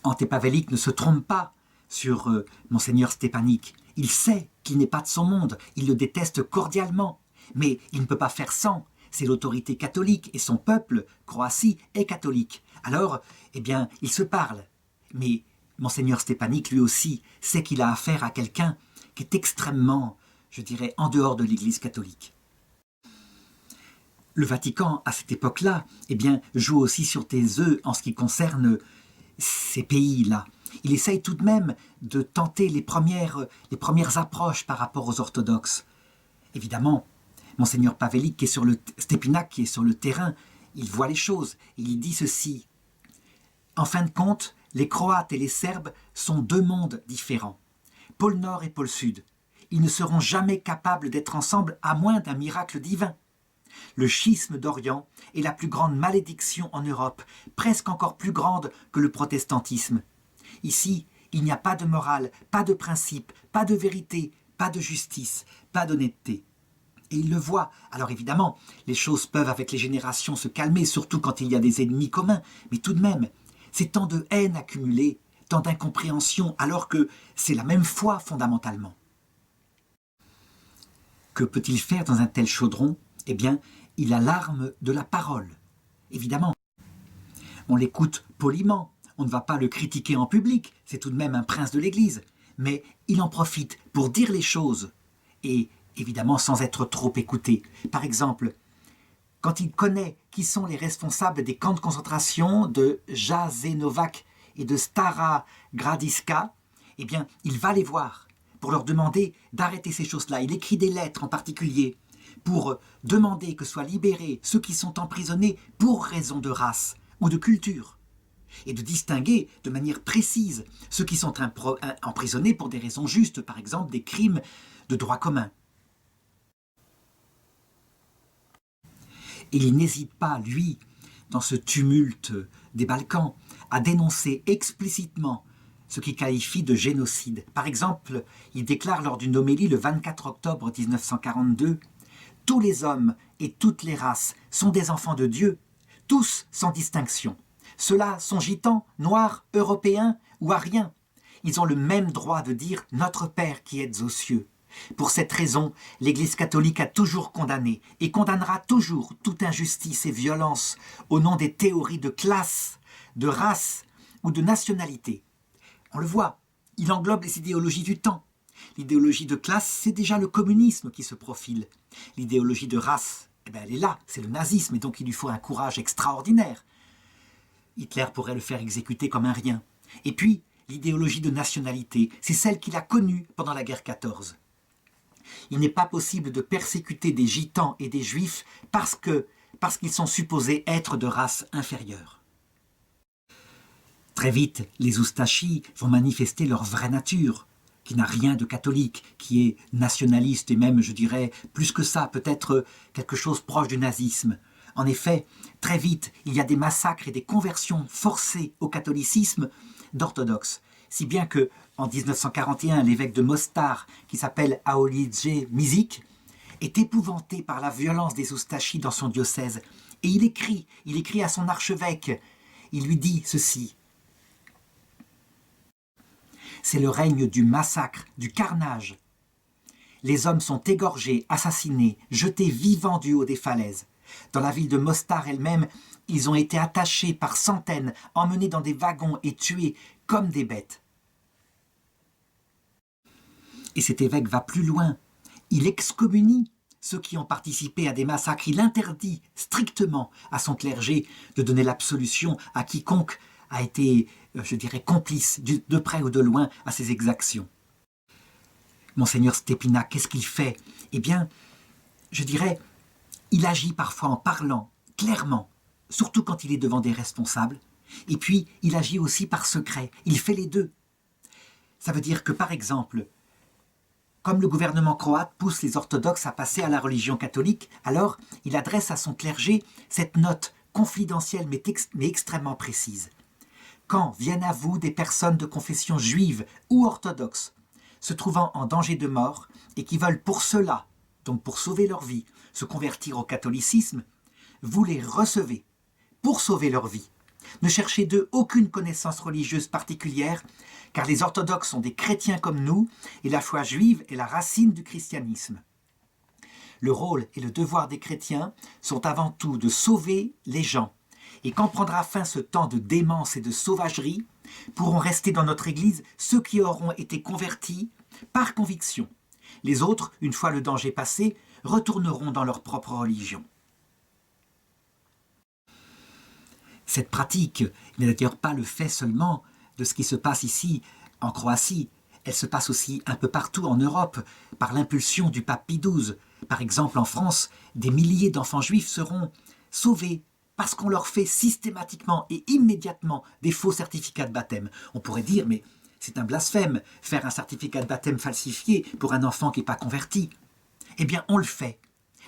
Ante Pavelić ne se trompe pas sur Monseigneur Stépinac. Il sait qu'il n'est pas de son monde, il le déteste cordialement, mais il ne peut pas faire sans. c'est l'autorité catholique et son peuple, Croatie, est catholique. Alors, eh bien, ils se parlent. Mais Monseigneur Stepanik, lui aussi, sait qu'il a affaire à quelqu'un qui est extrêmement, je dirais, en dehors de l'Église catholique. Le Vatican, à cette époque-là, eh bien, joue aussi sur tes œufs en ce qui concerne ces pays-là. Il essaye tout de même de tenter les premières approches par rapport aux orthodoxes. Évidemment, Monseigneur Pavelić, Stepinak, qui est sur le terrain, il voit les choses. Il dit ceci. En fin de compte, les Croates et les Serbes sont deux mondes différents. Pôle Nord et pôle Sud. Ils ne seront jamais capables d'être ensemble à moins d'un miracle divin. Le schisme d'Orient est la plus grande malédiction en Europe, presque encore plus grande que le protestantisme. Ici, il n'y a pas de morale, pas de principe, pas de vérité, pas de justice, pas d'honnêteté. Et il le voit. Alors évidemment, les choses peuvent avec les générations se calmer, surtout quand il y a des ennemis communs, mais tout de même, c'est tant de haine accumulée, tant d'incompréhension, alors que c'est la même foi fondamentalement. Que peut-il faire dans un tel chaudron ? Eh bien, il a l'arme de la parole. Évidemment, on l'écoute poliment, on ne va pas le critiquer en public, c'est tout de même un prince de l'Église, mais il en profite pour dire les choses, et évidemment sans être trop écouté. Par exemple, quand il connaît qui sont les responsables des camps de concentration de Jasenovac et de Stara Gradiška, eh bien, il va les voir pour leur demander d'arrêter ces choses-là. Il écrit des lettres en particulier pour demander que soient libérés ceux qui sont emprisonnés pour raison de race ou de culture, et de distinguer de manière précise ceux qui sont emprisonnés pour des raisons justes, par exemple des crimes de droit commun. Et il n'hésite pas, lui, dans ce tumulte des Balkans, à dénoncer explicitement ce qu'il qualifie de génocide. Par exemple, il déclare lors d'une homélie le 24 octobre 1942 « Tous les hommes et toutes les races sont des enfants de Dieu, tous sans distinction. Ceux-là sont gitans, noirs, européens ou ariens. Ils ont le même droit de dire « Notre Père qui êtes aux cieux ». Pour cette raison, l'Église catholique a toujours condamné et condamnera toujours toute injustice et violence au nom des théories de classe, de race ou de nationalité. On le voit, il englobe les idéologies du temps. L'idéologie de classe, c'est déjà le communisme qui se profile. L'idéologie de race, eh bien, elle est là, c'est le nazisme, et donc il lui faut un courage extraordinaire. Hitler pourrait le faire exécuter comme un rien. Et puis, l'idéologie de nationalité, c'est celle qu'il a connue pendant la guerre 14. Il n'est pas possible de persécuter des gitans et des juifs parce qu'ils sont supposés être de race inférieure. Très vite, les Oustachis vont manifester leur vraie nature, qui n'a rien de catholique, qui est nationaliste et même, je dirais, plus que ça, peut-être quelque chose proche du nazisme. En effet, très vite, il y a des massacres et des conversions forcées au catholicisme d'orthodoxes. Si bien que, en 1941, l'évêque de Mostar, qui s'appelle Aolidje Mišić, est épouvanté par la violence des Oustachis dans son diocèse. Et il écrit à son archevêque, il lui dit ceci. C'est le règne du massacre, du carnage. Les hommes sont égorgés, assassinés, jetés vivants du haut des falaises. Dans la ville de Mostar elle-même, ils ont été attachés par centaines, emmenés dans des wagons et tués comme des bêtes. Et cet évêque va plus loin. Il excommunie ceux qui ont participé à des massacres. Il interdit strictement à son clergé de donner l'absolution à quiconque a été, je dirais, complice de près ou de loin à ces exactions. Monseigneur Stepinak, qu'est-ce qu'il fait ? Eh bien, je dirais, il agit parfois en parlant clairement, surtout quand il est devant des responsables, et puis il agit aussi par secret, il fait les deux. Ça veut dire que, par exemple, comme le gouvernement croate pousse les orthodoxes à passer à la religion catholique, alors il adresse à son clergé cette note confidentielle mais extrêmement précise. Quand viennent à vous des personnes de confession juive ou orthodoxe, se trouvant en danger de mort et qui veulent pour cela, donc pour sauver leur vie, se convertir au catholicisme, vous les recevez pour sauver leur vie. Ne cherchez d'eux aucune connaissance religieuse particulière, car les orthodoxes sont des chrétiens comme nous, et la foi juive est la racine du christianisme. le rôle et le devoir des chrétiens sont avant tout de sauver les gens. Et quand prendra fin ce temps de démence et de sauvagerie, pourront rester dans notre Église ceux qui auront été convertis par conviction. Les autres, une fois le danger passé, retourneront dans leur propre religion. Cette pratique n'est d'ailleurs pas le fait seulement de ce qui se passe ici en Croatie. Elle se passe aussi un peu partout en Europe par l'impulsion du pape Pie XII. Par exemple, en France, des milliers d'enfants juifs seront sauvés parce qu'on leur fait systématiquement et immédiatement des faux certificats de baptême. On pourrait dire, mais c'est un blasphème, faire un certificat de baptême falsifié pour un enfant qui n'est pas converti. Eh bien, on le fait.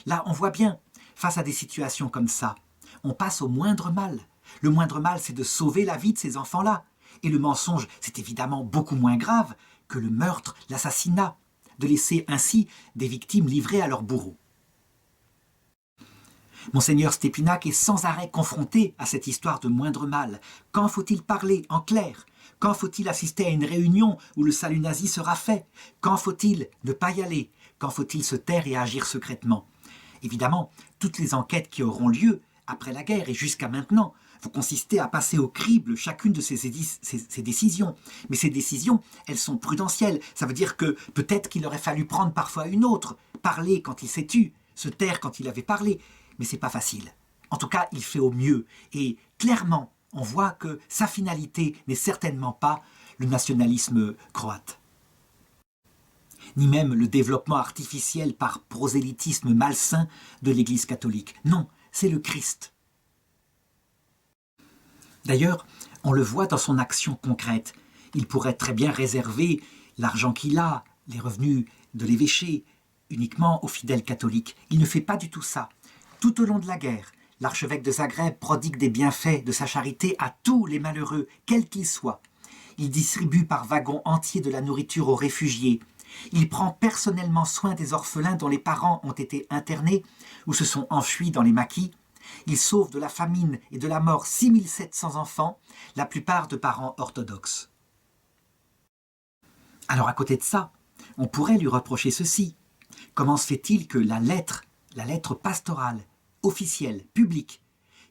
Là, on voit bien, face à des situations comme ça, on passe au moindre mal. Le moindre mal, c'est de sauver la vie de ces enfants-là. Et le mensonge, c'est évidemment beaucoup moins grave que le meurtre, l'assassinat, de laisser ainsi des victimes livrées à leurs bourreaux. Monseigneur Stépinac est sans arrêt confronté à cette histoire de moindre mal. Quand faut-il parler en clair? Quand faut-il assister à une réunion où le salut nazi sera fait? Quand faut-il ne pas y aller? Quand faut-il se taire et agir secrètement? Évidemment, toutes les enquêtes qui auront lieu après la guerre et jusqu'à maintenant vont consister à passer au crible chacune de ces décisions. Mais ces décisions, elles sont prudentielles. Ça veut dire que peut-être qu'il aurait fallu prendre parfois une autre, parler quand il s'est tu, se taire quand il avait parlé. Mais c'est pas facile. En tout cas, il fait au mieux. Et clairement, on voit que sa finalité n'est certainement pas le nationalisme croate. Ni même le développement artificiel par prosélytisme malsain de l'Église catholique. Non, c'est le Christ. D'ailleurs, on le voit dans son action concrète. Il pourrait très bien réserver l'argent qu'il a, les revenus de l'évêché, uniquement aux fidèles catholiques. Il ne fait pas du tout ça. Tout au long de la guerre, l'archevêque de Zagreb prodigue des bienfaits de sa charité à tous les malheureux, quels qu'ils soient. Il distribue par wagons entiers de la nourriture aux réfugiés. Il prend personnellement soin des orphelins dont les parents ont été internés ou se sont enfuis dans les maquis. Il sauve de la famine et de la mort 6700 enfants, la plupart de parents orthodoxes. Alors à côté de ça, on pourrait lui reprocher ceci. Comment se fait-il que la lettre pastorale, officielle, publique,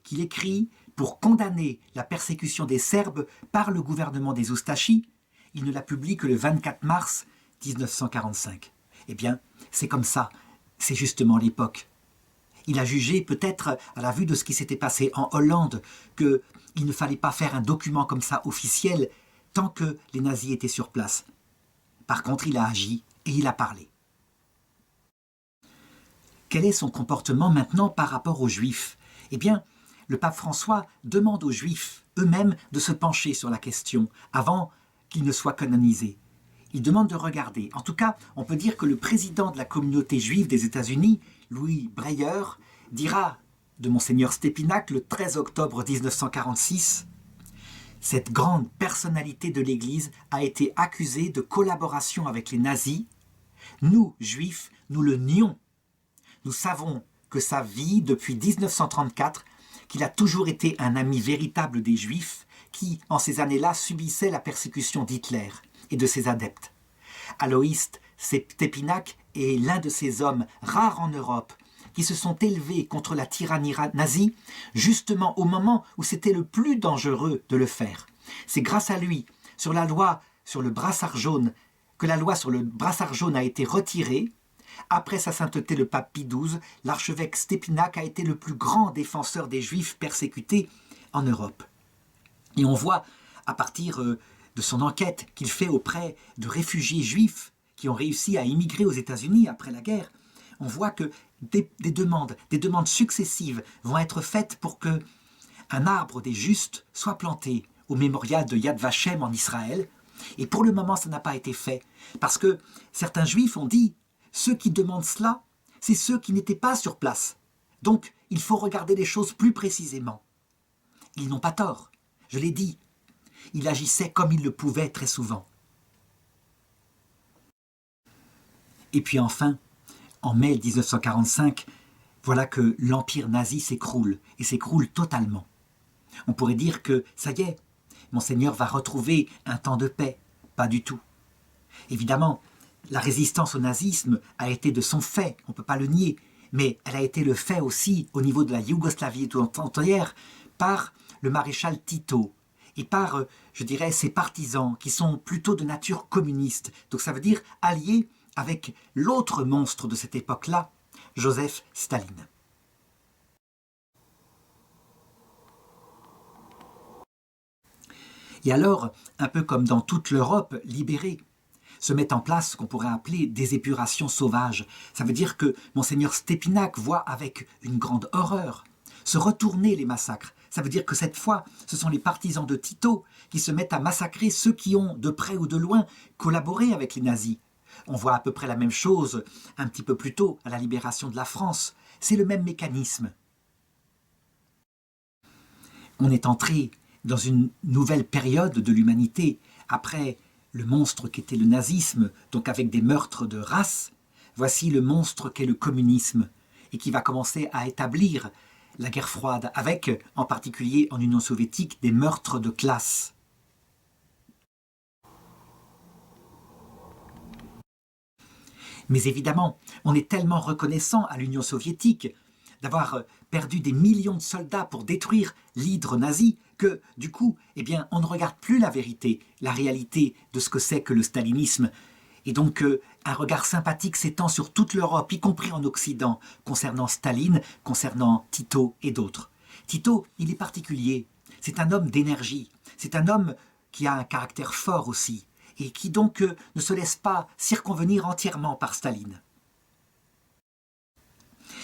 qu'il écrit pour condamner la persécution des Serbes par le gouvernement des Oustachis, il ne la publie que le 24 mars 1945. Eh bien, c'est comme ça, c'est justement l'époque. Il a jugé, peut-être à la vue de ce qui s'était passé en Hollande, qu'il ne fallait pas faire un document comme ça officiel tant que les nazis étaient sur place. Par contre, il a agi et il a parlé. Quel est son comportement maintenant par rapport aux Juifs? Eh bien, le pape François demande aux Juifs eux-mêmes de se pencher sur la question avant qu'ils ne soient canonisés. Il demande de regarder. En tout cas, on peut dire que le président de la communauté juive des États-Unis, Louis Breyer, dira de Monseigneur Stépinac le 13 octobre 1946 « Cette grande personnalité de l'Église a été accusée de collaboration avec les nazis. Nous, Juifs, nous le nions. Nous savons que sa vie, depuis 1934, qu'il a toujours été un ami véritable des Juifs qui, en ces années-là, subissaient la persécution d'Hitler et de ses adeptes. Aloïs Stépinac est l'un de ces hommes rares en Europe qui se sont élevés contre la tyrannie nazie justement au moment où c'était le plus dangereux de le faire. C'est grâce à lui, sur la loi sur le brassard jaune, que la loi sur le brassard jaune a été retirée. Après sa sainteté le pape Pie XII, l'archevêque Stépinac a été le plus grand défenseur des Juifs persécutés en Europe. Et on voit, à partir de son enquête qu'il fait auprès de réfugiés juifs qui ont réussi à immigrer aux États-Unis après la guerre, on voit que des demandes successives vont être faites pour que un arbre des justes soit planté au mémorial de Yad Vashem en Israël. Et pour le moment, ça n'a pas été fait, parce que certains juifs ont dit « ceux qui demandent cela, c'est ceux qui n'étaient pas sur place. Donc, il faut regarder les choses plus précisément. » Ils n'ont pas tort, je l'ai dit. Il agissait comme il le pouvait très souvent. Et puis enfin, en mai 1945, voilà que l'empire nazi s'écroule, et s'écroule totalement. On pourrait dire que, ça y est, Monseigneur va retrouver un temps de paix. Pas du tout. Évidemment, la résistance au nazisme a été de son fait, on ne peut pas le nier, mais elle a été le fait aussi au niveau de la Yougoslavie tout entière par le maréchal Tito et par, je dirais, ses partisans qui sont plutôt de nature communiste. Donc ça veut dire alliés avec l'autre monstre de cette époque-là, Joseph Staline. Et alors, un peu comme dans toute l'Europe libérée, se met en place ce qu'on pourrait appeler des épurations sauvages. Ça veut dire que Monseigneur Stépinac voit avec une grande horreur se retourner les massacres. Ça veut dire que cette fois, ce sont les partisans de Tito qui se mettent à massacrer ceux qui ont, de près ou de loin, collaboré avec les nazis. On voit à peu près la même chose un petit peu plus tôt, à la libération de la France. C'est le même mécanisme. On est entré dans une nouvelle période de l'humanité, après le monstre qu'était le nazisme, donc avec des meurtres de race, voici le monstre qu'est le communisme, et qui va commencer à établir la guerre froide, avec, en particulier en Union soviétique, des meurtres de classe. Mais évidemment, on est tellement reconnaissant à l'Union soviétique d'avoir perdu des millions de soldats pour détruire l'hydre nazi, que, du coup, eh bien, on ne regarde plus la vérité, la réalité de ce que c'est que le stalinisme. Et donc, un regard sympathique s'étend sur toute l'Europe, y compris en Occident, concernant Staline, concernant Tito et d'autres. Tito, il est particulier. C'est un homme d'énergie. C'est un homme qui a un caractère fort aussi, et qui donc ne se laisse pas circonvenir entièrement par Staline.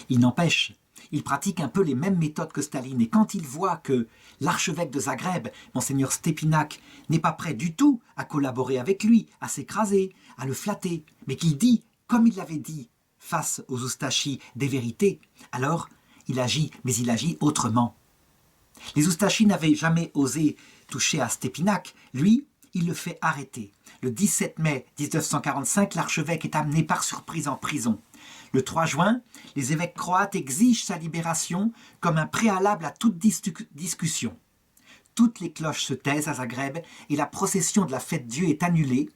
Il n'empêche, il pratique un peu les mêmes méthodes que Staline, et quand il voit que l'archevêque de Zagreb, Monseigneur Stépinac, n'est pas prêt du tout à collaborer avec lui, à s'écraser, à le flatter, mais qu'il dit, comme il l'avait dit, face aux Oustachis, des vérités, alors il agit, mais il agit autrement. Les Oustachis n'avaient jamais osé toucher à Stépinac, lui, il le fait arrêter. Le 17 mai 1945, l'archevêque est amené par surprise en prison. Le 3 juin, les évêques croates exigent sa libération comme un préalable à toute discussion. Toutes les cloches se taisent à Zagreb et la procession de la Fête-Dieu est annulée.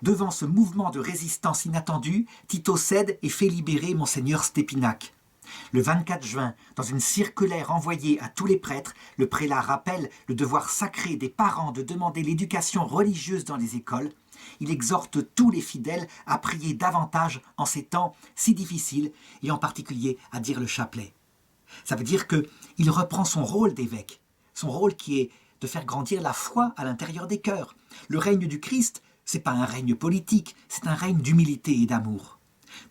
Devant ce mouvement de résistance inattendu, Tito cède et fait libérer Monseigneur Stépinac. Le 24 juin, dans une circulaire envoyée à tous les prêtres, le prélat rappelle le devoir sacré des parents de demander l'éducation religieuse dans les écoles. Il exhorte tous les fidèles à prier davantage en ces temps si difficiles et en particulier à dire le chapelet. Ça veut dire qu'il reprend son rôle d'évêque, son rôle qui est de faire grandir la foi à l'intérieur des cœurs. Le règne du Christ, ce n'est pas un règne politique, c'est un règne d'humilité et d'amour.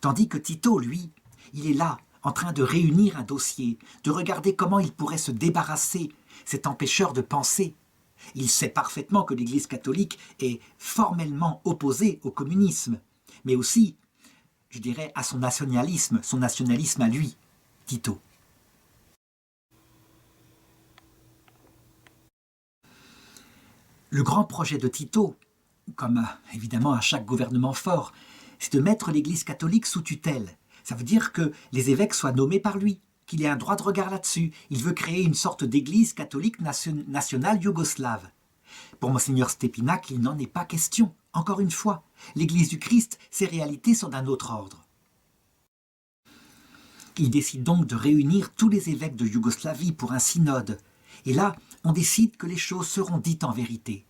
Tandis que Tito, lui, il est là, en train de réunir un dossier, de regarder comment il pourrait se débarrasser, cet empêcheur de penser. Il sait parfaitement que l'Église catholique est formellement opposée au communisme, mais aussi, je dirais, à son nationalisme à lui, Tito. Le grand projet de Tito, comme évidemment à chaque gouvernement fort, c'est de mettre l'Église catholique sous tutelle. Ça veut dire que les évêques soient nommés par lui, qu'il ait un droit de regard là-dessus. Il veut créer une sorte d'église catholique nationale yougoslave. Pour Monseigneur Stépinac, il n'en est pas question. Encore une fois, l'église du Christ, ses réalités sont d'un autre ordre. Il décide donc de réunir tous les évêques de Yougoslavie pour un synode. Et là, on décide que les choses seront dites en vérité.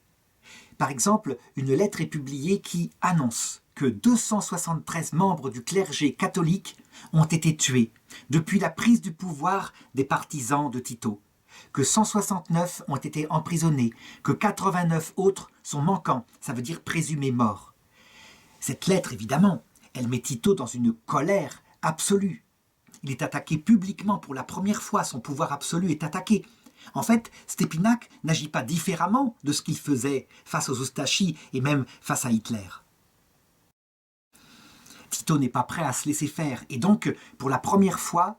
Par exemple, une lettre est publiée qui annonce que 273 membres du clergé catholique ont été tués depuis la prise du pouvoir des partisans de Tito, que 169 ont été emprisonnés, que 89 autres sont manquants, ça veut dire présumés morts. Cette lettre, évidemment, elle met Tito dans une colère absolue. Il est attaqué publiquement pour la première fois, son pouvoir absolu est attaqué. En fait, Stépinac n'agit pas différemment de ce qu'il faisait face aux Oustachis et même face à Hitler. Tito n'est pas prêt à se laisser faire. Et donc, pour la première fois,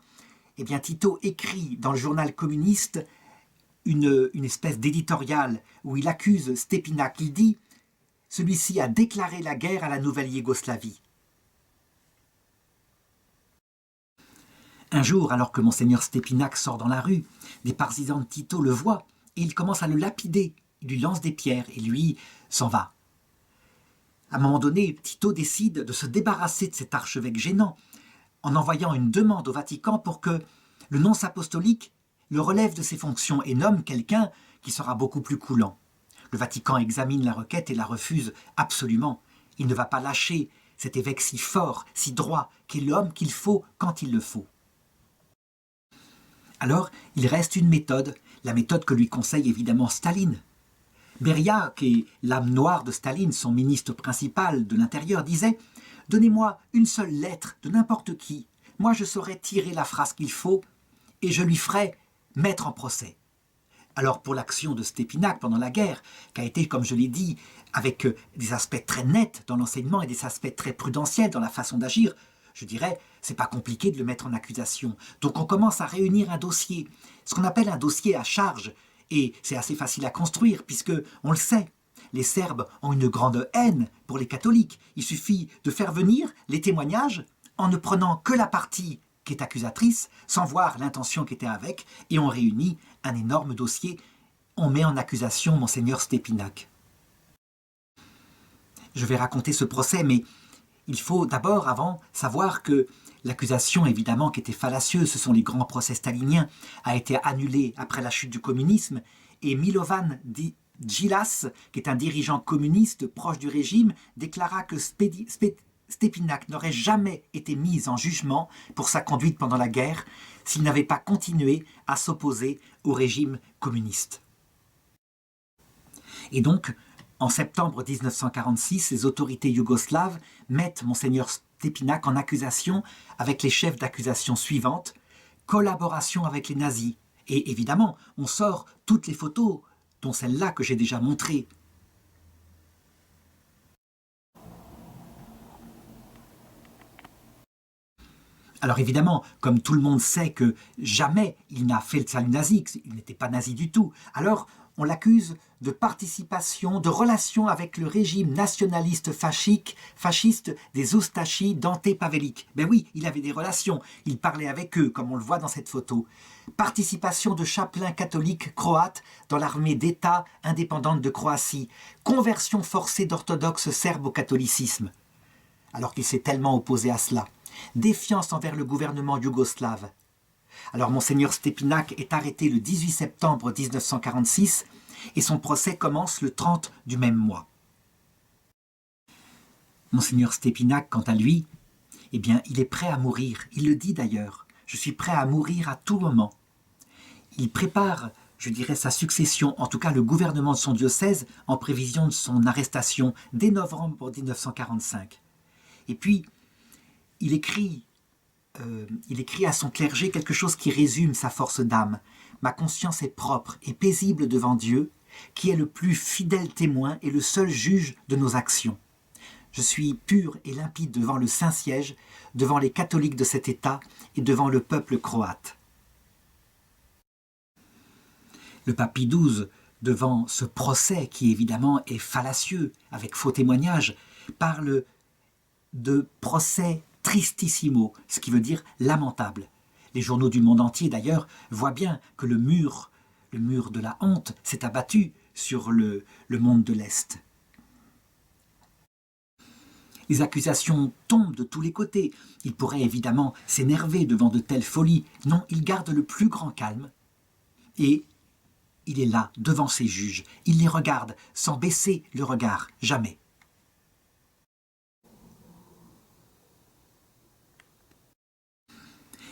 eh bien, Tito écrit dans le journal communiste une espèce d'éditorial où il accuse Stépinac. Il dit « Celui-ci a déclaré la guerre à la nouvelle Yougoslavie ». Un jour, alors que Monseigneur Stépinac sort dans la rue, des partisans de Tito le voient et ils commencent à le lapider. Ils lui lancent des pierres et lui s'en va. À un moment donné, Tito décide de se débarrasser de cet archevêque gênant en envoyant une demande au Vatican pour que le nonce apostolique le relève de ses fonctions et nomme quelqu'un qui sera beaucoup plus coulant. Le Vatican examine la requête et la refuse absolument. Il ne va pas lâcher cet évêque si fort, si droit, qui est l'homme qu'il faut quand il le faut. Alors, il reste une méthode, la méthode que lui conseille évidemment Staline. Beria, qui est l'âme noire de Staline, son ministre principal de l'Intérieur, disait « Donnez-moi une seule lettre de n'importe qui, moi je saurai tirer la phrase qu'il faut et je lui ferai mettre en procès. » Alors pour l'action de Stépinac pendant la guerre, qui a été, comme je l'ai dit, avec des aspects très nets dans l'enseignement et des aspects très prudentiels dans la façon d'agir, je dirais, c'est pas compliqué de le mettre en accusation. Donc on commence à réunir un dossier, ce qu'on appelle un dossier à charge, et c'est assez facile à construire puisque, on le sait, les Serbes ont une grande haine pour les catholiques. Il suffit de faire venir les témoignages en ne prenant que la partie qui est accusatrice, sans voir l'intention qui était avec, et on réunit un énorme dossier. On met en accusation Monseigneur Stépinac. Je vais raconter ce procès, mais il faut d'abord, avant, savoir que l'accusation, évidemment, qui était fallacieuse, ce sont les grands procès staliniens, a été annulée après la chute du communisme, et Milovan Djilas, qui est un dirigeant communiste proche du régime, déclara que Stépinac n'aurait jamais été mis en jugement pour sa conduite pendant la guerre s'il n'avait pas continué à s'opposer au régime communiste. Et donc, en septembre 1946, les autorités yougoslaves mettent Monseigneur Stépinac en accusation avec les chefs d'accusation suivantes: collaboration avec les nazis. Et évidemment, on sort toutes les photos, dont celle-là que j'ai déjà montrée. Alors évidemment, comme tout le monde sait que jamais il n'a fait le salut nazi, il n'était pas nazi du tout, alors on l'accuse de participation, de relation avec le régime nationaliste fasciste des Oustachis d'Ante Pavelic. Ben oui, il avait des relations, il parlait avec eux, comme on le voit dans cette photo. Participation de chapelains catholiques croates dans l'armée d'État indépendante de Croatie. Conversion forcée d'orthodoxes serbes au catholicisme, alors qu'il s'est tellement opposé à cela. Défiance envers le gouvernement yougoslave. Alors Monseigneur Stépinac est arrêté le 18 septembre 1946 et son procès commence le 30 du même mois. Monseigneur Stépinac, quant à lui, eh bien, il est prêt à mourir. Il le dit d'ailleurs. Je suis prêt à mourir à tout moment. Il prépare, je dirais, sa succession, en tout cas le gouvernement de son diocèse, en prévision de son arrestation dès novembre 1945. Et puis, il écrit à son clergé quelque chose qui résume sa force d'âme. « Ma conscience est propre et paisible devant Dieu, qui est le plus fidèle témoin et le seul juge de nos actions. Je suis pur et limpide devant le Saint-Siège, devant les catholiques de cet État et devant le peuple croate. » Le pape Pie XII, devant ce procès qui évidemment est fallacieux, avec faux témoignages, parle de procès tristissimo, ce qui veut dire lamentable. Les journaux du monde entier, d'ailleurs, voient bien que le mur de la honte s'est abattu sur le monde de l'Est. Les accusations tombent de tous les côtés. Il pourrait évidemment s'énerver devant de telles folies. Non, il garde le plus grand calme. Et il est là, devant ses juges. Il les regarde, sans baisser le regard, jamais.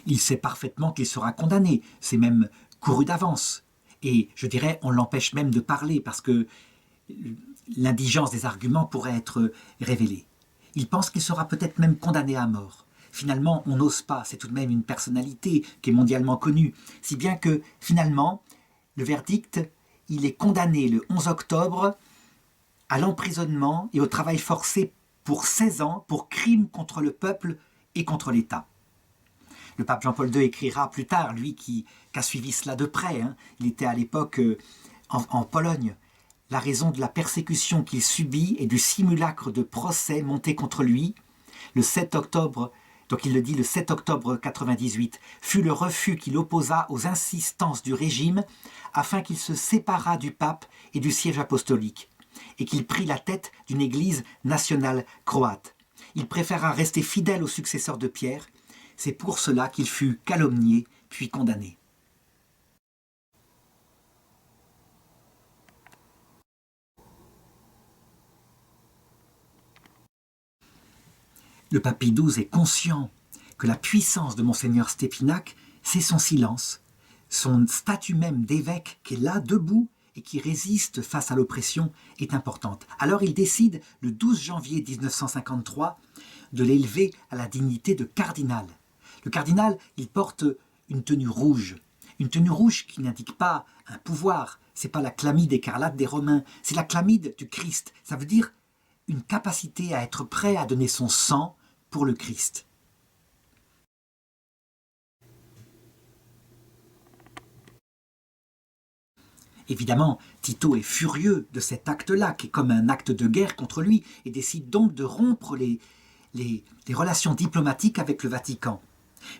Il sait parfaitement qu'il sera condamné, c'est même couru d'avance. Et je dirais, on l'empêche même de parler parce que l'indigence des arguments pourrait être révélée. Il pense qu'il sera peut-être même condamné à mort. Finalement, on n'ose pas, c'est tout de même une personnalité qui est mondialement connue, si bien que finalement, le verdict, il est condamné le 11 octobre à l'emprisonnement et au travail forcé pour 16 ans pour crime contre le peuple et contre l'État. Le pape Jean-Paul II écrira plus tard, lui qui a suivi cela de près, il était à l'époque en Pologne, la raison de la persécution qu'il subit et du simulacre de procès monté contre lui, le 7 octobre, donc il le dit le 7 octobre 98, fut le refus qu'il opposa aux insistances du régime afin qu'il se séparât du pape et du siège apostolique, et qu'il prit la tête d'une église nationale croate. Il préféra rester fidèle au successeur de Pierre, C'est pour cela qu'il fut calomnié puis condamné. Le pape Pie XII est conscient que la puissance de Monseigneur Stépinac, c'est son silence, son statut même d'évêque qui est là, debout, et qui résiste face à l'oppression, est importante. Alors il décide, le 12 janvier 1953, de l'élever à la dignité de cardinal. Le cardinal, il porte une tenue rouge qui n'indique pas un pouvoir, c'est pas la chlamyde écarlate des Romains, c'est la chlamyde du Christ. Ça veut dire une capacité à être prêt à donner son sang pour le Christ. Évidemment, Tito est furieux de cet acte-là, qui est comme un acte de guerre contre lui, et décide donc de rompre les relations diplomatiques avec le Vatican.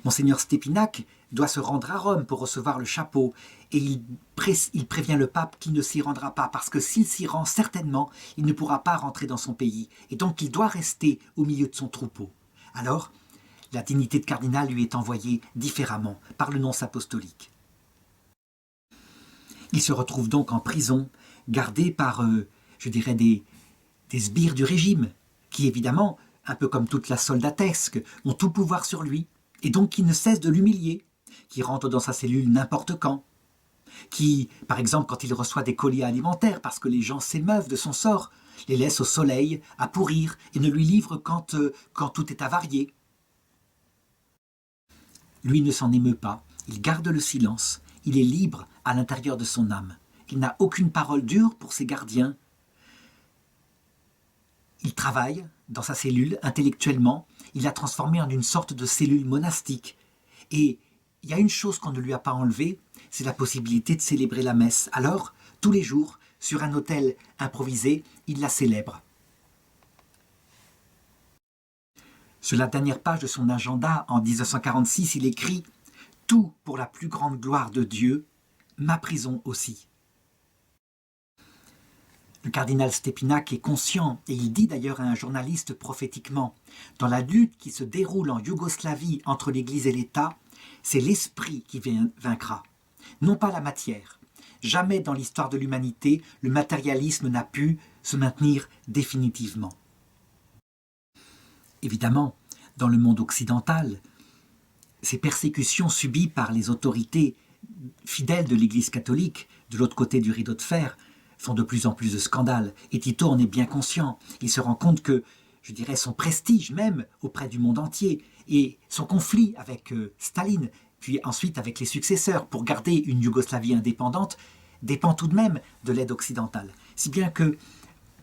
Monseigneur Stépinac doit se rendre à Rome pour recevoir le chapeau, et il prévient le pape qu'il ne s'y rendra pas, parce que s'il s'y rend, certainement, il ne pourra pas rentrer dans son pays, et donc il doit rester au milieu de son troupeau. Alors, la dignité de cardinal lui est envoyée différemment, par le nonce apostolique. Il se retrouve donc en prison, gardé par, je dirais, des sbires du régime, qui évidemment, un peu comme toute la soldatesque, ont tout pouvoir sur lui, et donc qui ne cessent de l'humilier, qui rentre dans sa cellule n'importe quand, qui, par exemple, quand il reçoit des colis alimentaires, parce que les gens s'émeuvent de son sort, les laisse au soleil, à pourrir, et ne lui livre quand tout est avarié. Lui ne s'en émeut pas, il garde le silence, il est libre à l'intérieur de son âme. Il n'a aucune parole dure pour ses gardiens. Il travaille dans sa cellule intellectuellement, il l'a transformée en une sorte de cellule monastique. Et il y a une chose qu'on ne lui a pas enlevée, c'est la possibilité de célébrer la messe. Alors, tous les jours, sur un autel improvisé, il la célèbre. Sur la dernière page de son agenda, en 1946, il écrit « Tout pour la plus grande gloire de Dieu, ma prison aussi ». Le cardinal Stépinac est conscient, et il dit d'ailleurs à un journaliste prophétiquement « Dans la lutte qui se déroule en Yougoslavie entre l'Église et l'État, c'est l'esprit qui vaincra, non pas la matière. Jamais dans l'histoire de l'humanité, le matérialisme n'a pu se maintenir définitivement. » Évidemment, dans le monde occidental, ces persécutions subies par les autorités fidèles de l'Église catholique, de l'autre côté du rideau de fer, font de plus en plus de scandales. Et Tito en est bien conscient. Il se rend compte que, je dirais, son prestige même auprès du monde entier et son conflit avec Staline, puis ensuite avec les successeurs pour garder une Yougoslavie indépendante, dépend tout de même de l'aide occidentale. Si bien que,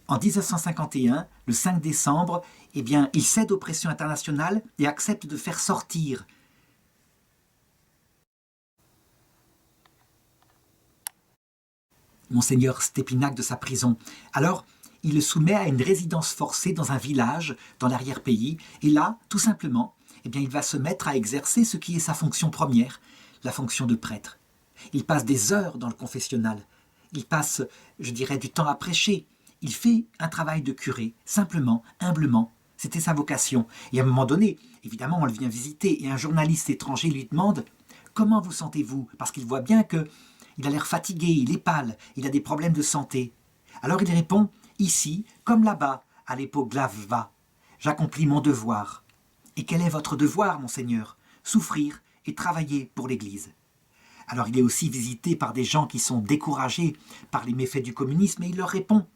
en 1951, le 5 décembre, eh bien, il cède aux pressions internationales et accepte de faire sortir Monseigneur Stépinac de sa prison. Alors, il le soumet à une résidence forcée dans un village, dans l'arrière-pays, et là, tout simplement, eh bien, il va se mettre à exercer ce qui est sa fonction première, la fonction de prêtre. Il passe des heures dans le confessionnal, il passe, je dirais, du temps à prêcher, il fait un travail de curé, simplement, humblement. C'était sa vocation. Et à un moment donné, évidemment, on le vient visiter, et un journaliste étranger lui demande « Comment vous sentez-vous » Parce qu'il voit bien que il a l'air fatigué, il est pâle, il a des problèmes de santé. Alors il répond « Ici, comme là-bas, à l'Epoglavva, j'accomplis mon devoir. » Et quel est votre devoir, monseigneur ? Souffrir et travailler pour l'Église. Alors il est aussi visité par des gens qui sont découragés par les méfaits du communisme et il leur répond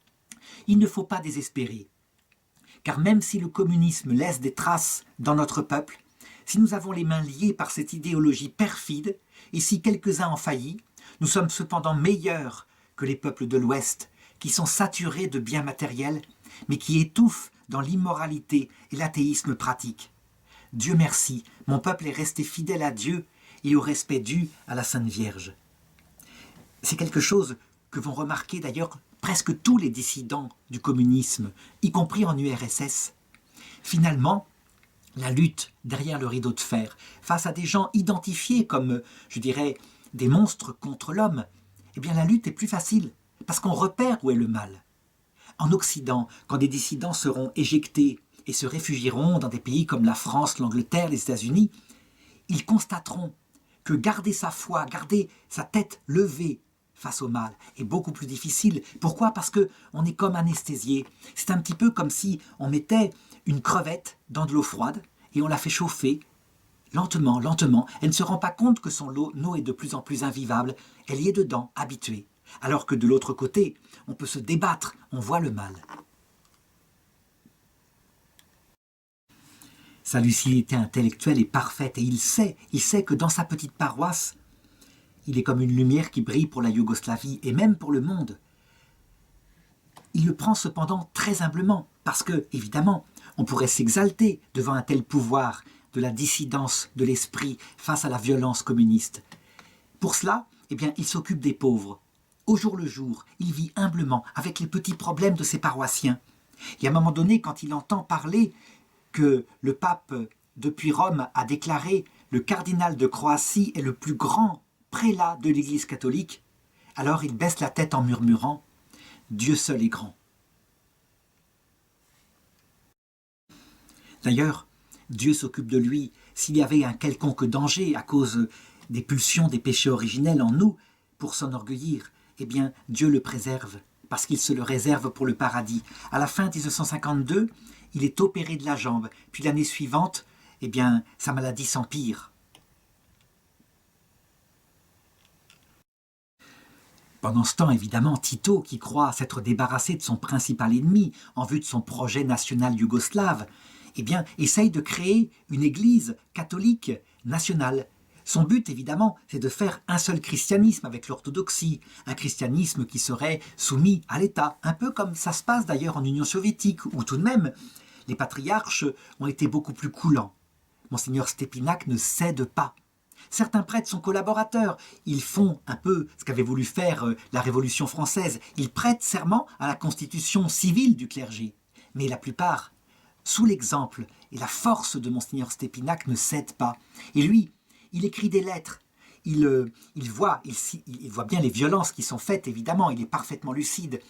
« Il ne faut pas désespérer, car même si le communisme laisse des traces dans notre peuple, si nous avons les mains liées par cette idéologie perfide, et si quelques-uns en faillissent, nous sommes cependant meilleurs que les peuples de l'Ouest, qui sont saturés de biens matériels, mais qui étouffent dans l'immoralité et l'athéisme pratique. Dieu merci, mon peuple est resté fidèle à Dieu et au respect dû à la Sainte Vierge. » C'est quelque chose que vont remarquer d'ailleurs presque tous les dissidents du communisme, y compris en URSS. Finalement, la lutte derrière le rideau de fer, face à des gens identifiés comme, je dirais, des monstres contre l'homme, eh bien la lutte est plus facile, parce qu'on repère où est le mal. En Occident, quand des dissidents seront éjectés, et se réfugieront dans des pays comme la France, l'Angleterre, les États-Unis, ils constateront que garder sa foi, garder sa tête levée face au mal est beaucoup plus difficile. Pourquoi? Parce qu'on est comme anesthésié. C'est un petit peu comme si on mettait une crevette dans de l'eau froide et on la fait chauffer lentement, lentement. Elle ne se rend pas compte que son eau est de plus en plus invivable. Elle y est dedans, habituée. Alors que de l'autre côté, on peut se débattre, on voit le mal. Sa lucidité intellectuelle est parfaite et il sait que dans sa petite paroisse, il est comme une lumière qui brille pour la Yougoslavie et même pour le monde. Il le prend cependant très humblement parce que, évidemment, on pourrait s'exalter devant un tel pouvoir de la dissidence de l'esprit face à la violence communiste. Pour cela, eh bien, il s'occupe des pauvres. Au jour le jour, il vit humblement avec les petits problèmes de ses paroissiens. Et à un moment donné, quand il entend parler que le pape, depuis Rome, a déclaré le cardinal de Croatie est le plus grand prélat de l'Église catholique, alors il baisse la tête en murmurant « Dieu seul est grand ». D'ailleurs, Dieu s'occupe de lui s'il y avait un quelconque danger à cause des pulsions des péchés originels en nous pour s'enorgueillir, eh bien Dieu le préserve parce qu'il se le réserve pour le paradis. À la fin de 1952, il est opéré de la jambe, puis l'année suivante, eh bien sa maladie s'empire. Pendant ce temps, évidemment, Tito, qui croit s'être débarrassé de son principal ennemi en vue de son projet national yougoslave, eh bien, essaye de créer une église catholique nationale. Son but, évidemment, c'est de faire un seul christianisme avec l'orthodoxie, un christianisme qui serait soumis à l'État, un peu comme ça se passe d'ailleurs en Union soviétique, où tout de même, les patriarches ont été beaucoup plus coulants. Monseigneur Stépinac ne cède pas. Certains prêtres sont collaborateurs, ils font un peu ce qu'avait voulu faire la Révolution française, ils prêtent serment à la constitution civile du clergé. Mais la plupart, sous l'exemple et la force de Monseigneur Stépinac, ne cèdent pas. Et lui, il écrit des lettres, il voit bien les violences qui sont faites, évidemment, il est parfaitement lucide.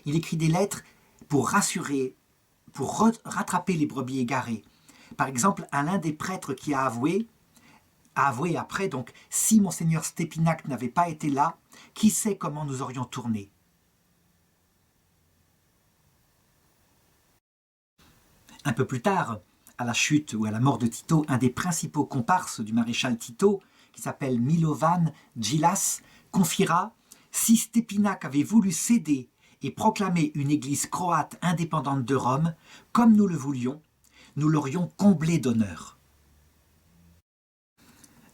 Il écrit des lettres pour rassurer, pour rattraper les brebis égarées. Par exemple, à l'un des prêtres qui a avoué après, donc, si Monseigneur Stépinac n'avait pas été là, qui sait comment nous aurions tourné? Un peu plus tard, à la chute ou à la mort de Tito, un des principaux comparses du maréchal Tito, qui s'appelle Milovan Djilas, confiera « Si Stépinac avait voulu céder et proclamer une église croate indépendante de Rome, comme nous le voulions, nous l'aurions comblé d'honneur. »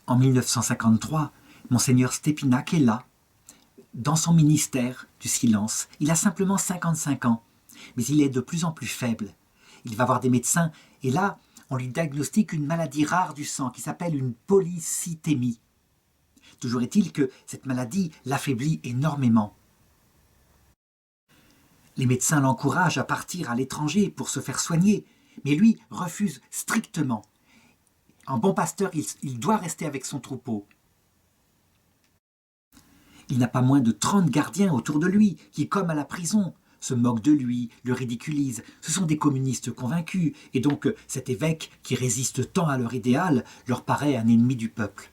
En 1953, Monseigneur Stépinac est là, dans son ministère du silence. Il a simplement 55 ans, mais il est de plus en plus faible. Il va voir des médecins, et là, on lui diagnostique une maladie rare du sang qui s'appelle une polycythémie. Toujours est-il que cette maladie l'affaiblit énormément. Les médecins l'encouragent à partir à l'étranger pour se faire soigner, mais lui refuse strictement. En bon pasteur, il doit rester avec son troupeau. Il n'a pas moins de 30 gardiens autour de lui, qui, comme à la prison, se moquent de lui, le ridiculisent. Ce sont des communistes convaincus, et donc cet évêque qui résiste tant à leur idéal leur paraît un ennemi du peuple.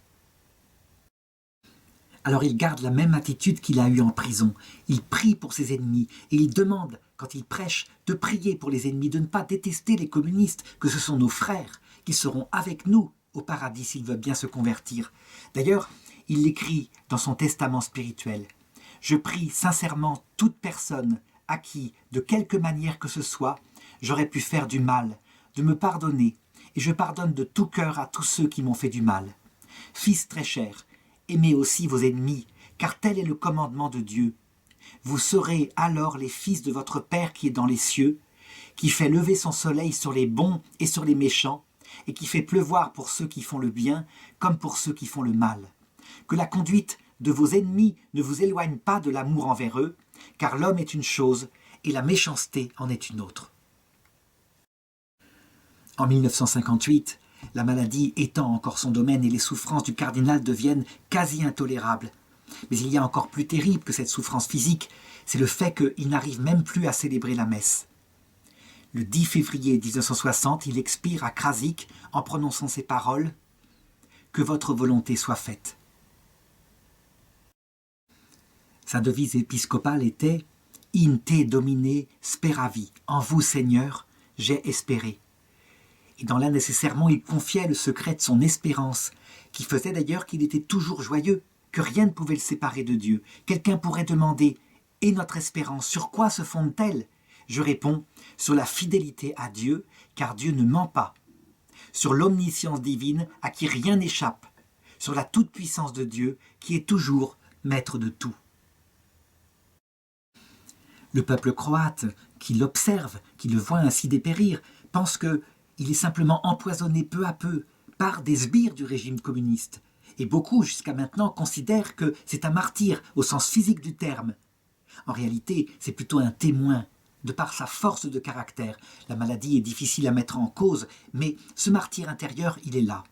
Alors il garde la même attitude qu'il a eue en prison. Il prie pour ses ennemis, et il demande, quand il prêche, de prier pour les ennemis, de ne pas détester les communistes, que ce sont nos frères, qui seront avec nous au paradis s'ils veulent bien se convertir. D'ailleurs, il l'écrit dans son testament spirituel. « Je prie sincèrement toute personne à qui, de quelque manière que ce soit, j'aurais pu faire du mal, de me pardonner, et je pardonne de tout cœur à tous ceux qui m'ont fait du mal. Fils très chers, aimez aussi vos ennemis, car tel est le commandement de Dieu. Vous serez alors les fils de votre Père qui est dans les cieux, qui fait lever son soleil sur les bons et sur les méchants, et qui fait pleuvoir pour ceux qui font le bien comme pour ceux qui font le mal. Que la conduite de vos ennemis ne vous éloigne pas de l'amour envers eux, car l'homme est une chose et la méchanceté en est une autre. » En 1958, la maladie étend encore son domaine et les souffrances du cardinal deviennent quasi intolérables. Mais il y a encore plus terrible que cette souffrance physique, c'est le fait qu'il n'arrive même plus à célébrer la messe. le 10 février 1960, il expire à Krasik en prononçant ces paroles « Que votre volonté soit faite ». Sa devise épiscopale était « In te domine speravi » « En vous, Seigneur, j'ai espéré ». Et dans là, nécessairement, il confiait le secret de son espérance, qui faisait d'ailleurs qu'il était toujours joyeux, que rien ne pouvait le séparer de Dieu. Quelqu'un pourrait demander « Et notre espérance, sur quoi se fonde-t-elle » Je réponds « Sur la fidélité à Dieu, car Dieu ne ment pas. Sur l'omniscience divine, à qui rien n'échappe. Sur la toute-puissance de Dieu, qui est toujours maître de tout. » Le peuple croate, qui l'observe, qui le voit ainsi dépérir, pense qu'il est simplement empoisonné peu à peu par des sbires du régime communiste. Et beaucoup, jusqu'à maintenant, considèrent que c'est un martyr au sens physique du terme. En réalité, c'est plutôt un témoin, de par sa force de caractère. La maladie est difficile à mettre en cause, mais ce martyr intérieur, il est là.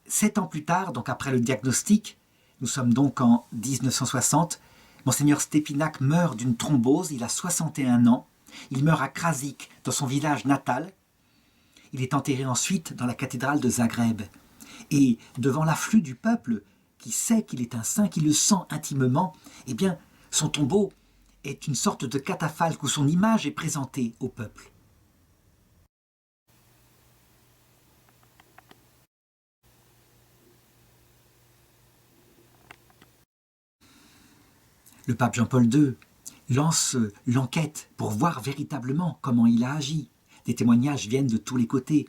7 ans plus tard, donc après le diagnostic, nous sommes donc en 1960, Monseigneur Stépinac meurt d'une thrombose, il a 61 ans, il meurt à Krasik, dans son village natal. Il est enterré ensuite dans la cathédrale de Zagreb. Et devant l'afflux du peuple, qui sait qu'il est un saint, qui le sent intimement, eh bien, son tombeau est une sorte de catafalque où son image est présentée au peuple. Le pape Jean-Paul II lance l'enquête pour voir véritablement comment il a agi. Des témoignages viennent de tous les côtés.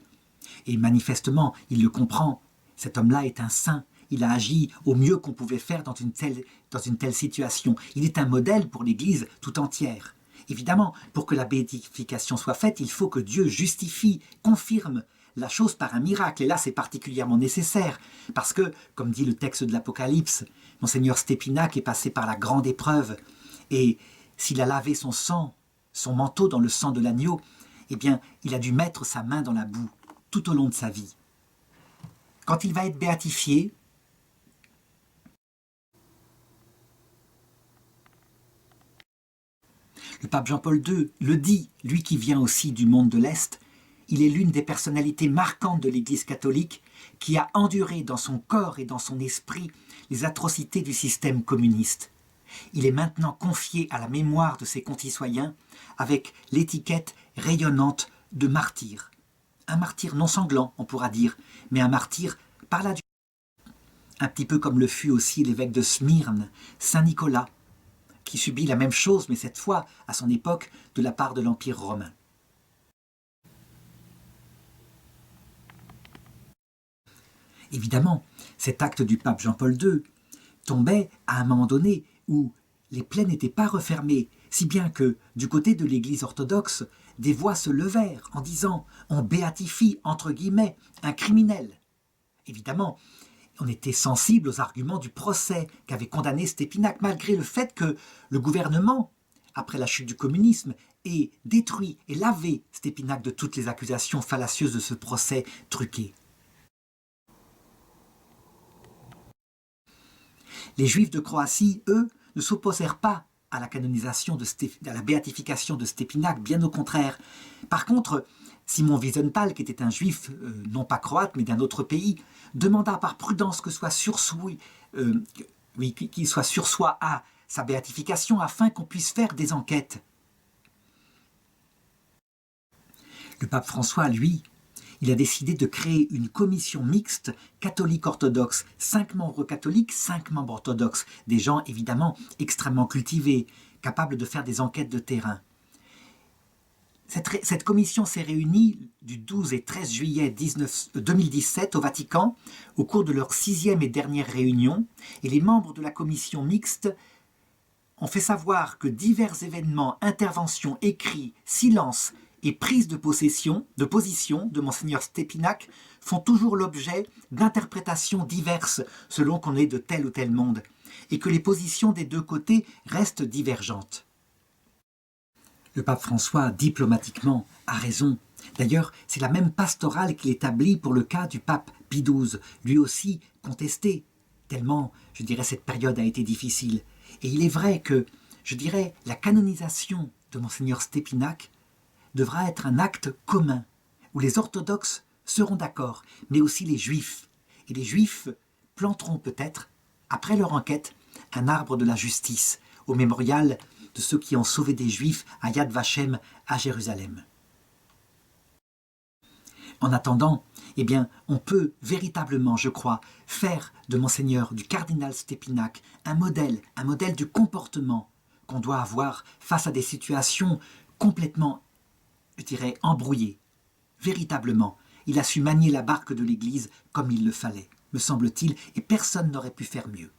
Et manifestement, il le comprend. Cet homme-là est un saint. Il a agi au mieux qu'on pouvait faire dans une telle situation. Il est un modèle pour l'Église tout entière. Évidemment, pour que la béatification soit faite, il faut que Dieu justifie, confirme la chose par un miracle. Et là, c'est particulièrement nécessaire. Parce que, comme dit le texte de l'Apocalypse, Monseigneur Stépinac est passé par la grande épreuve. Et s'il a lavé son sang, son manteau dans le sang de l'agneau, eh bien, il a dû mettre sa main dans la boue tout au long de sa vie. Quand il va être béatifié, le pape Jean-Paul II le dit, lui qui vient aussi du monde de l'Est, il est l'une des personnalités marquantes de l'Église catholique qui a enduré dans son corps et dans son esprit les atrocités du système communiste. Il est maintenant confié à la mémoire de ses concitoyens avec l'étiquette rayonnante de martyr. Un martyr non sanglant, on pourra dire, mais un martyr par la... Un petit peu comme le fut aussi l'évêque de Smyrne, Saint Nicolas, qui subit la même chose, mais cette fois, à son époque, de la part de l'Empire romain. Évidemment, cet acte du pape Jean-Paul II tombait à un moment donné où les plaies n'étaient pas refermées, si bien que, du côté de l'Église orthodoxe, des voix se levèrent en disant « on béatifie, entre guillemets, un criminel ». Évidemment, on était sensible aux arguments du procès qu'avait condamné Stépinac, malgré le fait que le gouvernement, après la chute du communisme, ait détruit et lavé Stépinac de toutes les accusations fallacieuses de ce procès truqué. Les Juifs de Croatie, eux, ne s'opposèrent pas à la canonisation, à la béatification de Stépinac, bien au contraire. Par contre, Simon Wiesenthal, qui était un juif, non pas croate, mais d'un autre pays, demanda par prudence qu'il soit sursoit à sa béatification afin qu'on puisse faire des enquêtes. Le pape François, lui, il a décidé de créer une commission mixte catholique-orthodoxe, 5 membres catholiques, 5 membres orthodoxes, des gens évidemment extrêmement cultivés, capables de faire des enquêtes de terrain. Cette commission s'est réunie du 12 et 13 juillet 2017 au Vatican, au cours de leur 6e et dernière réunion, et les membres de la commission mixte ont fait savoir que divers événements, interventions, écrits, silences et prises de position de Monseigneur Stépinac font toujours l'objet d'interprétations diverses selon qu'on est de tel ou tel monde, et que les positions des deux côtés restent divergentes. Le pape François, diplomatiquement, a raison. D'ailleurs, c'est la même pastorale qu'il établit pour le cas du pape Pie XII, lui aussi contesté, tellement, je dirais, cette période a été difficile. Et il est vrai que, je dirais, la canonisation de Monseigneur Stépinac devra être un acte commun, où les orthodoxes seront d'accord, mais aussi les juifs. Et les juifs planteront peut-être, après leur enquête, un arbre de la justice, au mémorial de ceux qui ont sauvé des juifs à Yad Vashem à Jérusalem. En attendant, eh bien, on peut véritablement, je crois, faire de Monseigneur, du cardinal Stépinac, un modèle du comportement qu'on doit avoir face à des situations complètement, je dirais, embrouillées. Véritablement, il a su manier la barque de l'Église comme il le fallait, me semble-t-il, et personne n'aurait pu faire mieux.